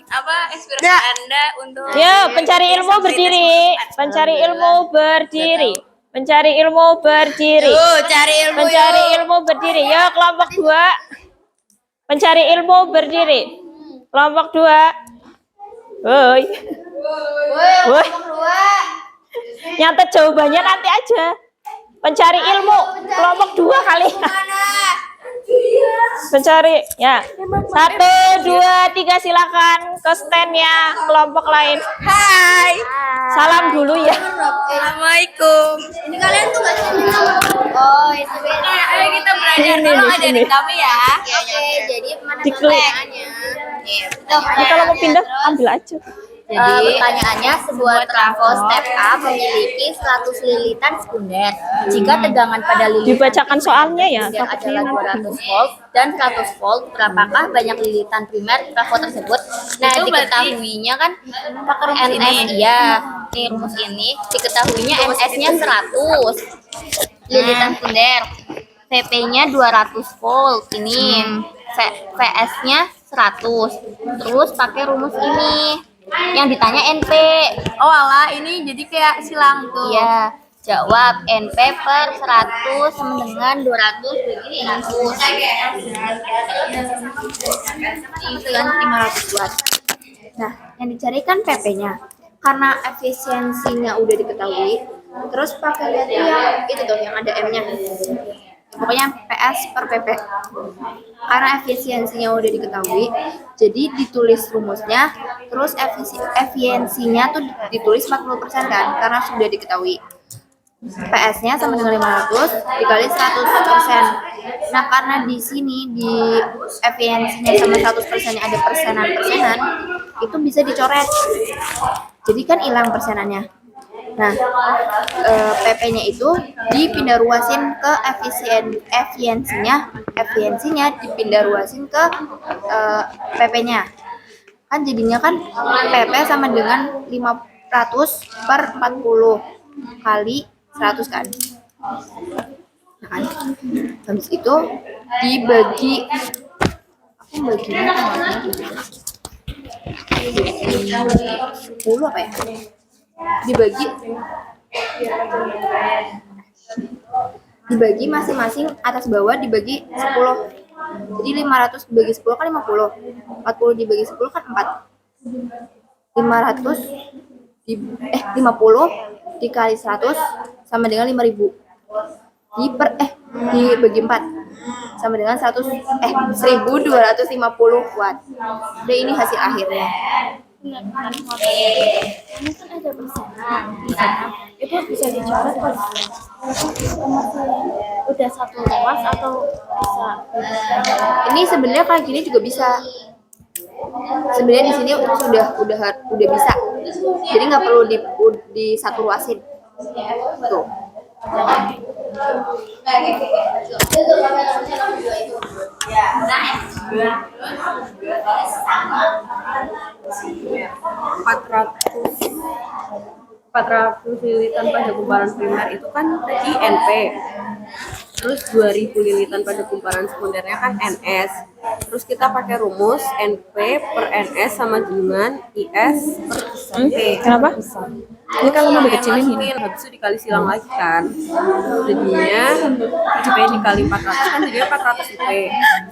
Apa inspirasi Anda untuk? Ya, pencari ilmu berdiri. Pencari ilmu berdiri. Pencari ilmu berdiri. Cari ilmu. Pencari ilmu berdiri. Ya, kelompok 2. Pencari ilmu berdiri. Kelompok 2. Woi. Woi. Nyatet jawabannya nanti aja. Pencari ilmu. Kelompok 2 kali. Pencari. Ya. 1, 2, 3 silakan ke standnya kelompok lain. Hai. Salam dulu ya. Assalamualaikum. Ini kalian tuh nggak sih? Oh, itu beda. Ayo kita belajar tolong ajarin kami ya. Oke, jadi mana Diklik. pertanyaannya? Jadi kalau mau pindah ambil aja. Jadi pertanyaannya, sebuah trafo step up memiliki 100 lilitan sekunder. Jika tegangan pada lilitan Dibacakan soalnya ya. sekunder Takutnya adalah nanti. 200 volt dan 100 volt, berapakah banyak lilitan primer trafo tersebut? Nah, diketahuinya kan NS, iya, nih rumus ini diketahuinya NS-nya 100 lilitan sekunder, VP-nya 200 volt, ini VS-nya 100. Terus pakai rumus ini. Yang ditanya NP. Oh alah, ini jadi kayak silang tuh. Iya, jawab NP per 100 sama dengan 200 bagi 100. Itu kan 500 watt. Nah, yang dicari kan PP-nya. Karena efisiensinya udah diketahui, terus pakai lihat yang itu tuh yang ada M-nya. Pokoknya PS per PP. Karena efisiensinya udah diketahui, jadi ditulis rumusnya, terus efisiensinya tuh ditulis 40% kan, karena sudah diketahui. PS-nya sama dengan 500 dikali 100%. Nah, karena di sini di efisiensinya sama 100%-nya ada persenan-persenan, itu bisa dicoret. Jadi kan hilang persenannya. Nah, PP-nya itu dipindah ruasin ke efisiensinya dipindah ruasin ke PP-nya. Kan jadinya kan PP sama dengan 500 per 40 kali 100 kan. Nah, kan. Habis itu dibagi, aku baginya kemana? 10 apa ya? Dibagi masing-masing atas bawah dibagi 10. Jadi 500 dibagi 10 kan 50. 40 dibagi 10 kan 4. 50 dikali 100 sama dengan 5.000. Dibagi 4 sama dengan 1.250 watt. Dan ini hasil akhirnya. Ini kan ada persenan di sana. Itu bisa dicoret kan? Udah satu ruas atau bisa? Ini sebenarnya kayak gini juga bisa. Sebenarnya di sini udah bisa. Jadi nggak perlu di satu ruasin. Tuh. Empat ratus lilitan pada kumparan primer itu kan tadi NP. Terus 2000 lilitan pada kumparan sekundernya kan NS. Terus kita pakai rumus NP per NS sama dengan IS per P. Kenapa? Ini kalau mau dikecilin ini. Habis itu dikali silang lagi kan. Jadinya 7P dikali 400 kan jadinya 400 IP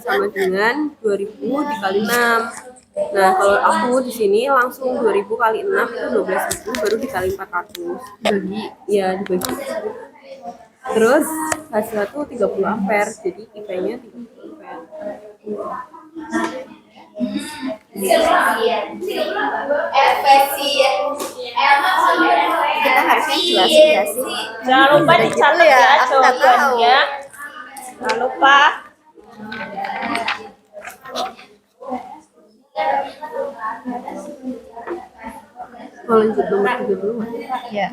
sama dengan 2000 dikali 6. Nah, kalau aku di sini langsung 2000 kali 6 itu 12.000 baru dikali 400. Dibagi. Terus hasilnya tuh 30 ampere. Jadi IP-nya 30 ampere. Kita harusnya jelasin nggak sih? Jangan lupa dicatat ya jawabannya. Jangan lupa. Mau lanjut nomor 30. Iya.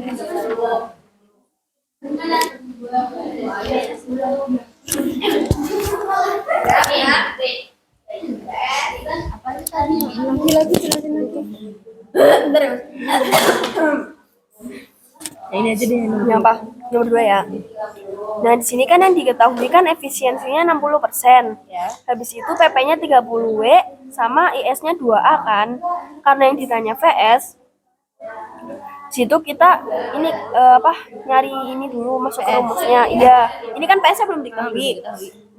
Ini aja deh. Yang apa? Nomor 2 ya. Nah, di sini kan yang diketahui kan efisiensinya 60%. Habis itu PP-nya 30W sama IS-nya 2A kan. Karena yang ditanya VS. Situ kita ini nyari ini dulu masuk ke rumusnya. Iya, ini kan PS-nya belum diketahui.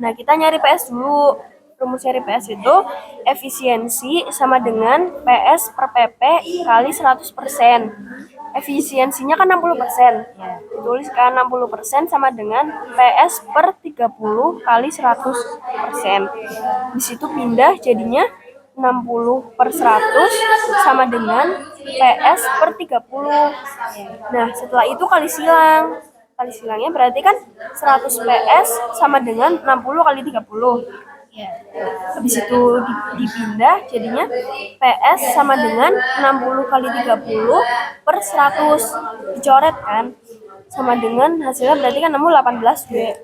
Nah, kita nyari PS dulu. Rumus nyari PS itu efisiensi sama dengan PS per PP kali 100%. Efisiensinya kan 60%. Ditulis kan 60% sama dengan PS per 30 kali 100%. Di situ pindah jadinya 60 per 100 sama dengan PS per 30. Nah, setelah itu kali silang. Kali silangnya berarti kan 100 PS sama dengan 60 kali 30. Habis itu dipindah jadinya PS sama dengan 60 kali 30 per 100. Dicoret kan. Sama dengan hasilnya berarti kan nemu 18 B.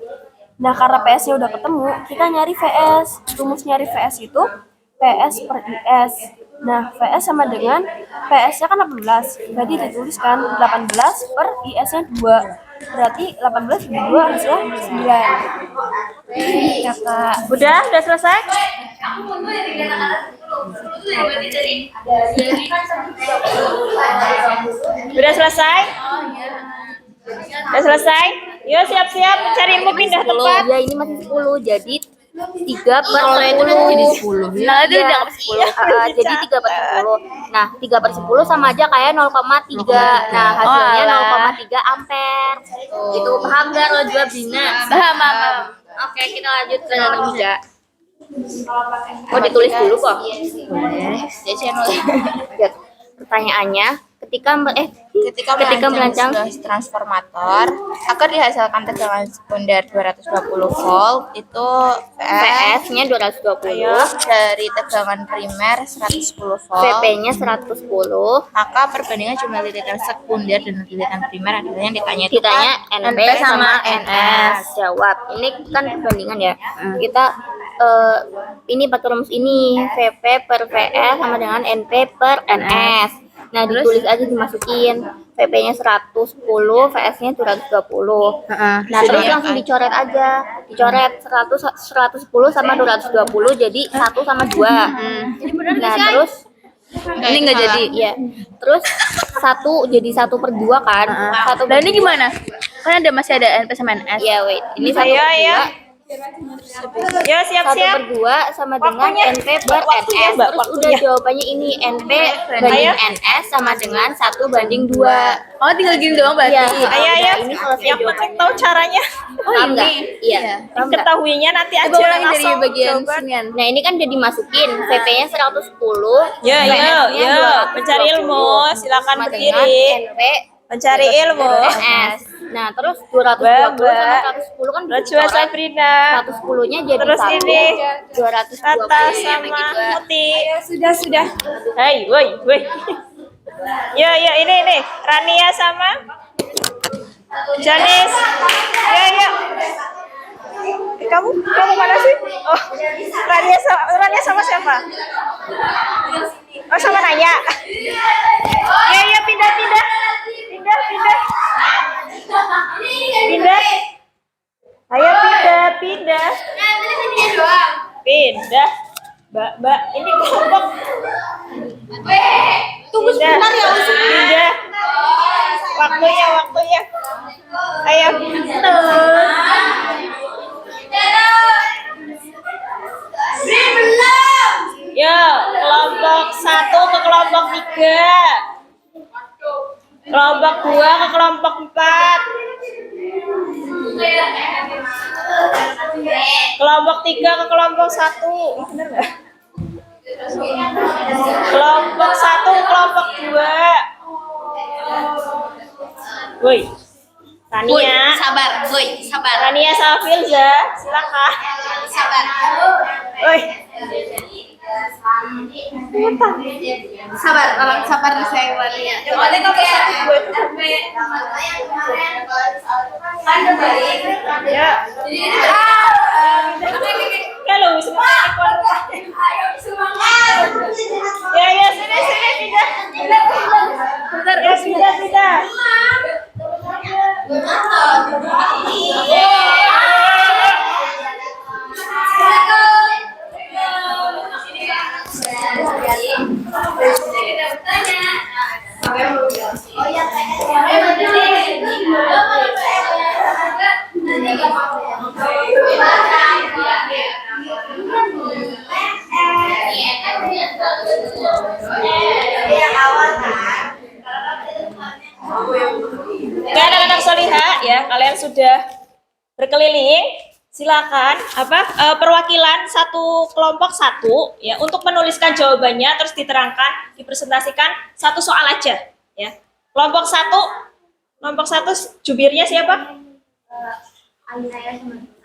Nah, karena PS-nya udah ketemu, kita nyari VS. Rumus nyari VS itu PS per IS. Nah, VS sama dengan PS-nya kan 18. Berarti dituliskan 18 per IS-nya 2. Berarti 18 per 2 hasilnya 9. Kakak. Udah selesai? Udah selesai? Udah selesai? Yuk siap-siap cari ilmu pindah tempat. Ya ini masih 10, jadi 3 per 10. Jadi 10. Nah, itu udah 10. Jadi 3 per 10. Nah, 3 per 10 sama aja kayak 0,3. Nah, hasilnya 0,3 ampere. Itu paham gak lo juga, Bina? Paham. Oke, kita lanjut ke nomor 3. Oh, ditulis dulu kok. Lihat pertanyaannya, ketika merancang transformator agar dihasilkan tegangan sekunder 220 volt itu PS-nya 220, dari tegangan primer 110 volt, PP-nya 110, maka perbandingan jumlah lirikan sekunder dan lirikan primer adalah yang ditanya NP sama NS. Jawab. Ini kan perbandingan ya. Kita ini pakai rumus ini, VP per VS sama dengan NP per NS. Nah, ditulis aja, dimasukin VP-nya 110, VS-nya 220. Nah, terus langsung dicoret aja. Dicoret 110 sama 220 jadi 1 sama 2. Nah, terus ini nggak jadi. Iya. Terus 1 jadi 1 per 2 kan? 1 per Dan ini gimana? Kan masih ada NP sama NS. Iya, wait. Ini 1 Ayo, per 2. ayo. Yo 1 siap-siap. per 2 sama dengan Waktunya. NP per Waktunya, NS. Mbak, Terus waktunya. udah jawabannya ini NP banding Ayo. NS sama dengan 1 banding 2. Oh, tinggal gini doang berarti. Iya. Ayo. Ini selesai Yang penting jawabannya. tahu caranya. Paham nggak? Iya. Paham nggak? Ketahuinya nanti aja Coba ulangi dari langsung bagian coba. sinian. Nah, ini kan udah dimasukin VP-nya 110. Yo, VS-nya yo. 220 Mencari ilmu, silakan sama dengan berdiri. NP Mencari ilmu. NS. Nah, terus 220 sama 110 kan bisa Najwa dicoret. Sabrina. 110-nya jadi Terus 1. ini 220 Tata sama bagi 2. Muti. Sudah. Hai, woi. Yo, ini. Rania sama Janis. Yo. Kamu mana sih? Oh, Rania sama siapa? Oh, sama Naya. Yo, pindah. Ayo pindah. Pindah. Mbak, ini kelompok. Tunggu sebentar ya, pindah. Waktunya. Ayo. Yo, kelompok 1 ke kelompok 3. Kelompok 2 ke kelompok 4. Kelompok 3 ke kelompok 1. Benar nggak? Kelompok 1 ke kelompok 2. Woi. Rania. Sabar. Rania sama Filza, silakan. Sabar. Woi. Sabar saya Maria. Ya. Kalau semua ya sini pindah. Pindah. Oke, anak-anak soliha ya, kalian sudah berkeliling. Silakan perwakilan satu kelompok satu ya untuk menuliskan jawabannya terus diterangkan, dipresentasikan satu soal aja ya. Kelompok satu jubirnya siapa?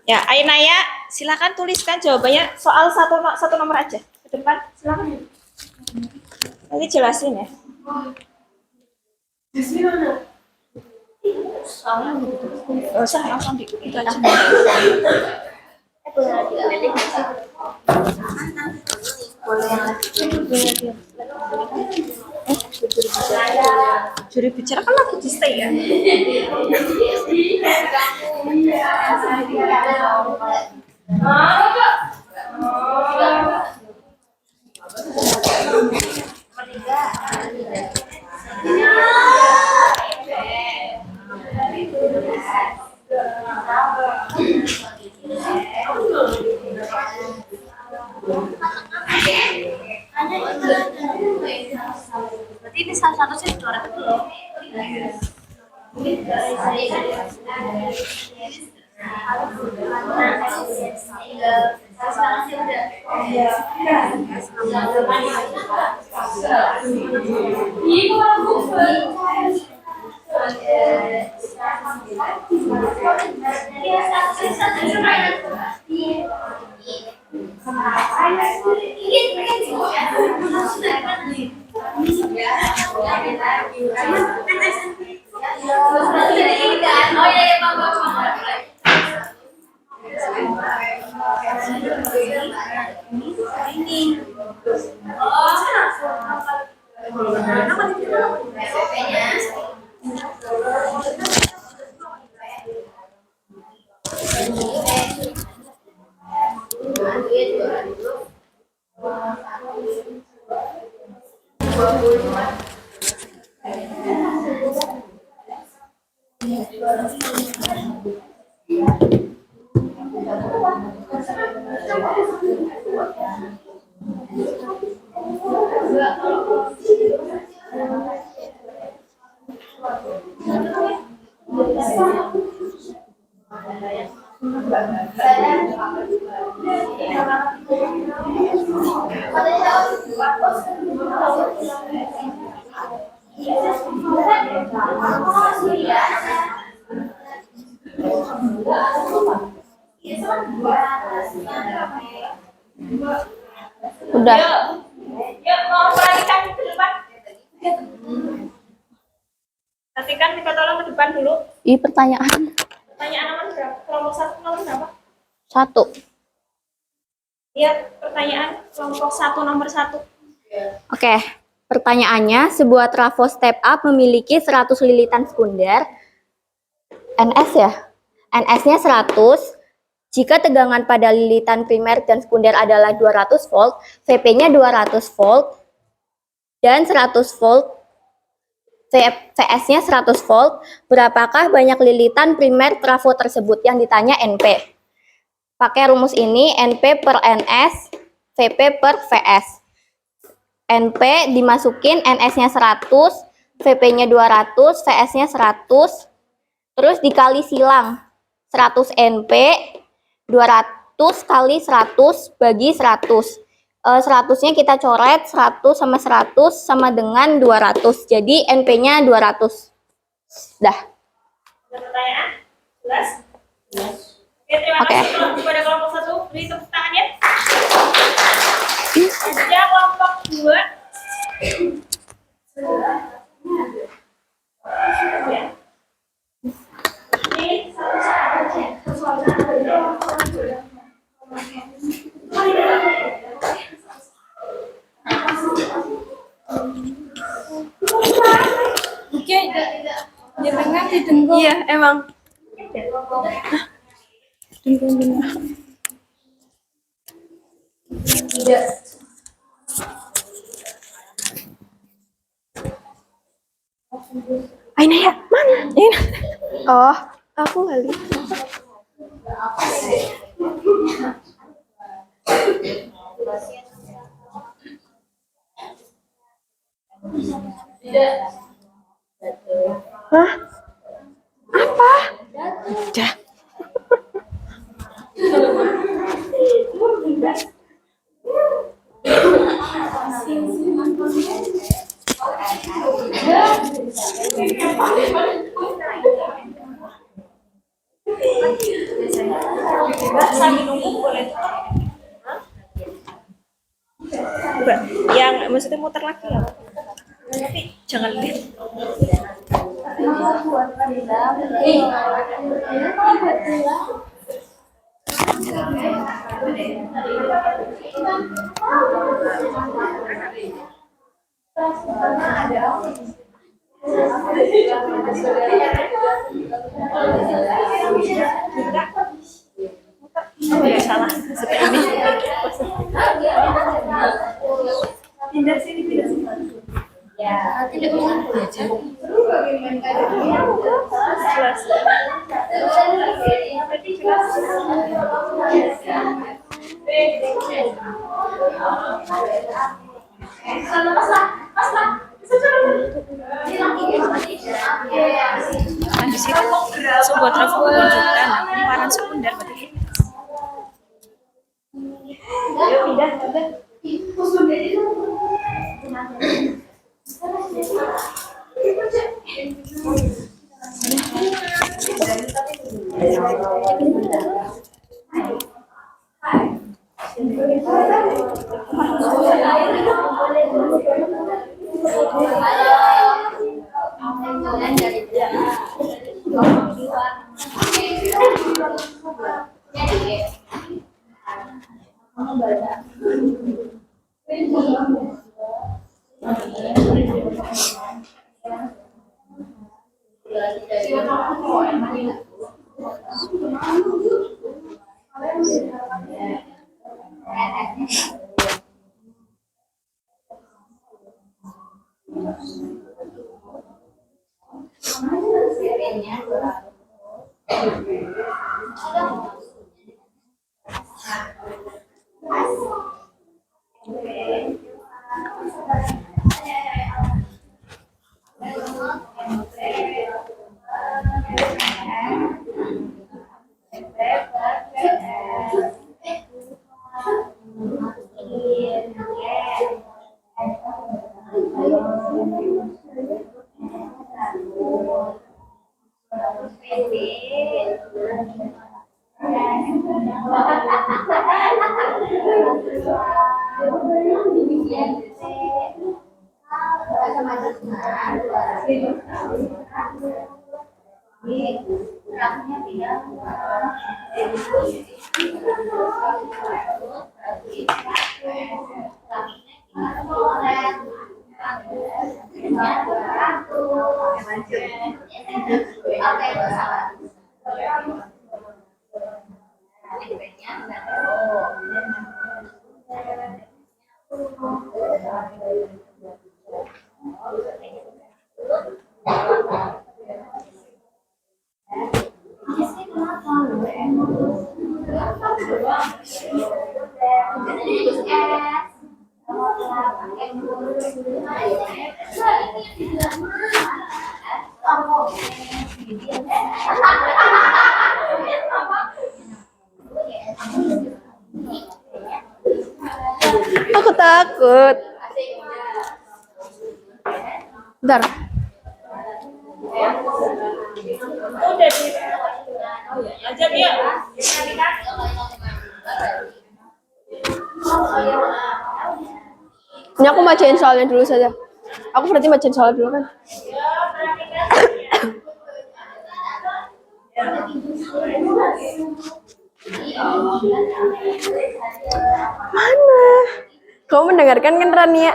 Ya, Ainaya, silakan tuliskan jawabannya soal satu nomor aja ke depan. Silakan. Nanti jelasin ya. Gak usah, langsung itu aja. Juri bicara kan lagi di stay ya. Berarti ini salah satu sih suara dulu. Udah. Yuk, mau perhatikan ke depan. Perhatikan, kita tolong ke depan dulu. Ini pertanyaan. Pertanyaan nomor berapa? Kelompok satu nomor berapa? 1. Lihat pertanyaan kelompok satu nomor 1. Oke, pertanyaannya, sebuah trafo step up memiliki 100 lilitan sekunder. NS ya? NS-nya 100. Jika tegangan pada lilitan primer dan sekunder adalah 200 volt, VP-nya 200 volt, dan 100 volt, VS-nya 100 volt, berapakah banyak lilitan primer trafo tersebut? Yang ditanya NP. Pakai rumus ini, NP per NS, VP per VS. NP dimasukin, NS-nya 100, VP-nya 200, VS-nya 100, terus dikali silang. 100 NP, 200 kali 100 bagi 100. 100-nya kita coret, 100 sama 100 sama dengan 200. Jadi NP-nya 200. Dah. Ada pertanyaan? Jelas? Oke, terima kasih kepada kelompok 1. Beri tepuk tangan ya. Ada kelompok 2. Ini Iya, emang. Aina ya, mana? Oh, aku nggak lihat. Hah? Apa? Udah. Yang maksudnya muter lagi ya. Tapi jangan lihat. Oh ya salah. Seperti ini. Pindah sini, pindah sini. Nah, di sini sebuah trafik menunjukkan kumparan sekunder berarti. Yuk pindah, pindah. Aku takut. Bentar. Udah di. Aja ya. Ini aku bacain soalnya dulu saja. Aku berarti bacain soal dulu kan. Mana? Kamu mendengarkan kan Rania?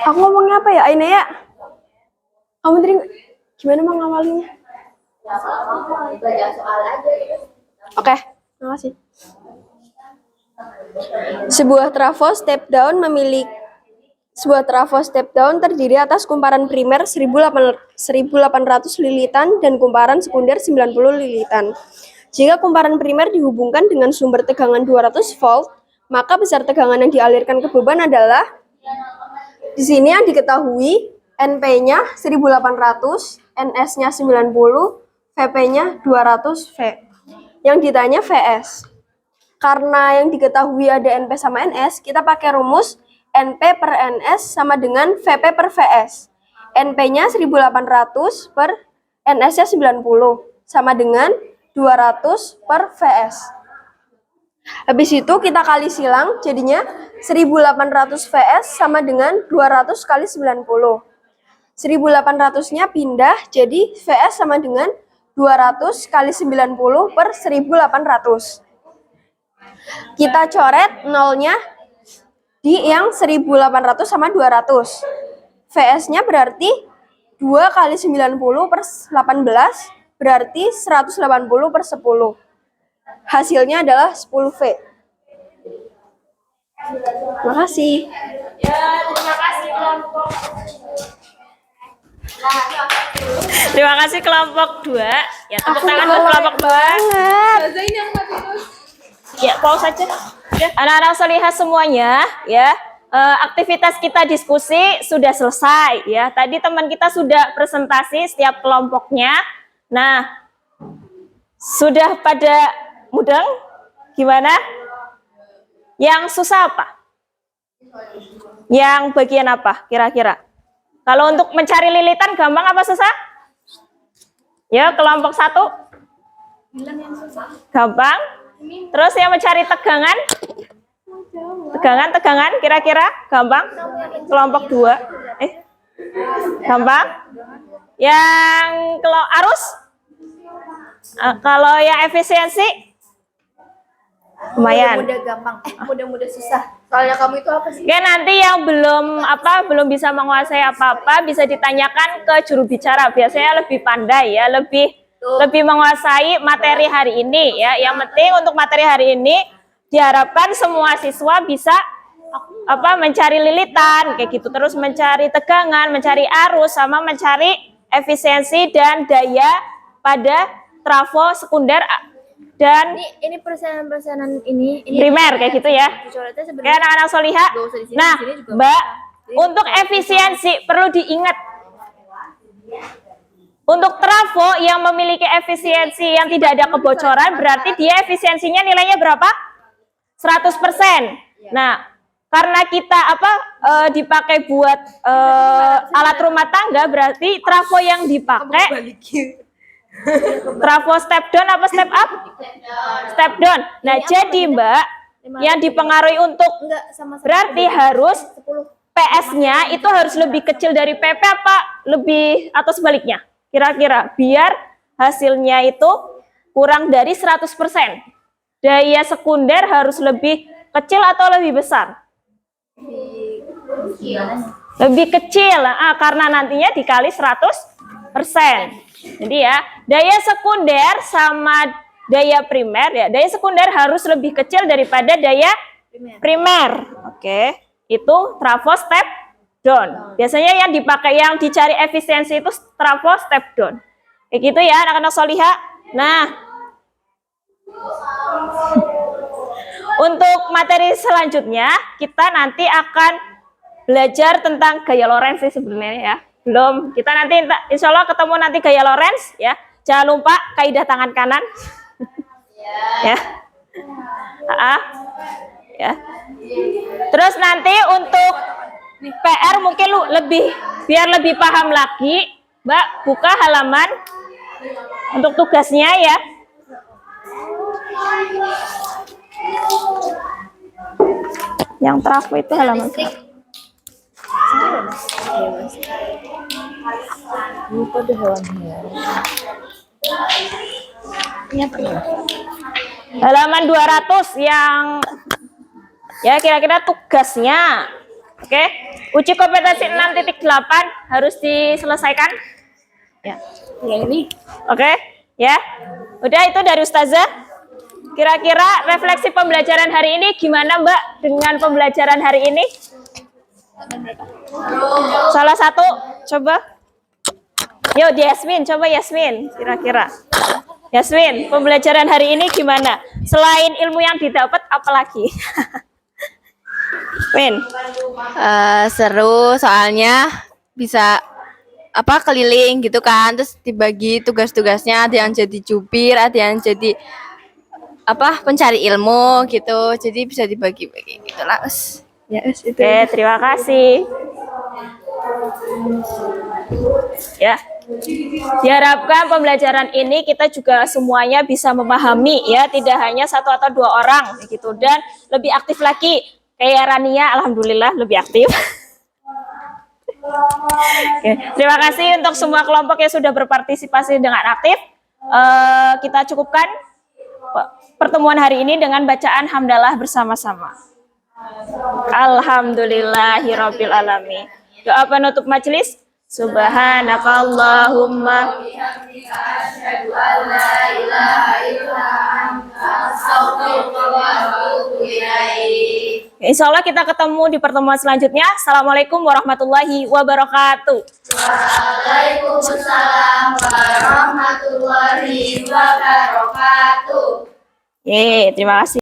Aku ngomongnya apa ya, Aina ya? Kamu tadi gimana mengawalinya? Oke, makasih. Sebuah trafo step down memiliki Sebuah trafo step down terdiri atas kumparan primer 1800 lilitan dan kumparan sekunder 90 lilitan. Jika kumparan primer dihubungkan dengan sumber tegangan 200 volt, maka besar tegangan yang dialirkan ke beban adalah di sini yang diketahui NP-nya 1800, NS-nya 90, VP-nya 200 V. Yang ditanya VS. Karena yang diketahui ada NP sama NS, kita pakai rumus NP per NS sama dengan VP per VS. NP-nya 1800 per NS-nya 90 sama dengan 200 per VS. Habis itu kita kali silang, jadinya 1800 VS sama dengan 200 kali 90. 1800-nya pindah, jadi VS sama dengan 200 kali 90 per 1800. Kita coret nolnya di yang 1800 sama 200. VS-nya berarti 2 kali 90 per 18, berarti 180 per 10. Hasilnya adalah 10V. Terima kasih. Terima kasih kelompok 2. Ya, tepuk tangan buat kelompok 2. Ya, pause saja. Ya. Anak-anak solihah semuanya, ya. Aktivitas kita diskusi sudah selesai, ya. Tadi teman kita sudah presentasi setiap kelompoknya. Nah, sudah pada mudeng? Gimana? Yang susah apa? Yang bagian apa kira-kira? Kalau untuk mencari lilitan gampang apa susah? Ya, kelompok 1. Gampang. Terus yang mencari tegangan? Tegangan kira-kira gampang? Kelompok 2. Gampang? Yang arus? Kalau yang efisiensi? Lumayan. Mudah gampang, mudah susah. Soalnya kamu itu apa sih? Oke, nanti yang belum bisa menguasai apa-apa bisa ditanyakan ke juru bicara. Biasanya lebih pandai ya, lebih menguasai materi hari ini ya. Yang penting untuk materi hari ini diharapkan semua siswa bisa mencari lilitan kayak gitu, terus mencari tegangan, mencari arus, sama mencari efisiensi dan daya pada trafo sekunder dan Ini persenan ini primer kayak gitu ya. Kayak anak-anak solihah. Nah, Mbak, untuk efisiensi perlu diingat. Untuk trafo yang memiliki efisiensi yang tidak ada kebocoran, berarti dia efisiensinya nilainya berapa? 100%. Nah, karena kita dipakai buat alat rumah tangga, berarti trafo yang dipakai trafo step down apa step up? Step down. Nah, jadi Mbak, yang dipengaruhi untuk berarti harus PS-nya itu harus lebih kecil dari PP apa lebih atau sebaliknya? Kira-kira biar hasilnya itu kurang dari 100%. Daya sekunder harus lebih kecil atau lebih besar? Lebih kecil, karena nantinya dikali 100%. Jadi ya, daya sekunder sama daya primer ya. Daya sekunder harus lebih kecil daripada daya primer. Oke. Itu trafo step down. Biasanya yang dipakai, yang dicari efisiensi itu trafo step down. Kayak gitu ya anak-anak solihah. Nah, untuk materi selanjutnya kita nanti akan belajar tentang gaya Lorentz sih sebenarnya ya. Belum, kita nanti insya Allah ketemu nanti gaya Lorentz ya. Jangan lupa kaidah tangan kanan. Ya. Ya. Terus nanti untuk PR mungkin biar lebih paham lagi, Mbak, buka halaman untuk tugasnya ya. Yang trafo itu halaman halaman 200 yang ya kira-kira tugasnya. Oke, uji kompetensi 6.8 harus diselesaikan ya. Yang ini oke ya, udah itu dari Ustazah. Kira-kira refleksi pembelajaran hari ini gimana Mbak dengan pembelajaran hari ini? Salah satu, coba. Yuk, Yasmin, coba Yasmin, kira-kira. Yasmin, pembelajaran hari ini gimana? Selain ilmu yang didapat, apa lagi? Min, Seru soalnya bisa apa keliling gitu kan, terus dibagi tugas-tugasnya, ada yang jadi jubir, ada yang jadi apa pencari ilmu gitu, jadi bisa dibagi-bagi gitu lah. Ya itu. oke, terima kasih. Ya, diharapkan pembelajaran ini kita juga semuanya bisa memahami ya, tidak hanya satu atau dua orang gitu, dan lebih aktif lagi. Kayak Rania, alhamdulillah lebih aktif. Oke, terima kasih untuk semua kelompok yang sudah berpartisipasi dengan aktif. Kita cukupkan pertemuan hari ini dengan bacaan hamdalah bersama-sama. Alhamdulillahirabbil alamin. Doa penutup majelis. Subhanakallahumma Insya Allah kita ketemu di pertemuan selanjutnya. Assalamualaikum warahmatullahi wabarakatuh. Waalaikumsalam warahmatullahi wabarakatuh. Terima kasih.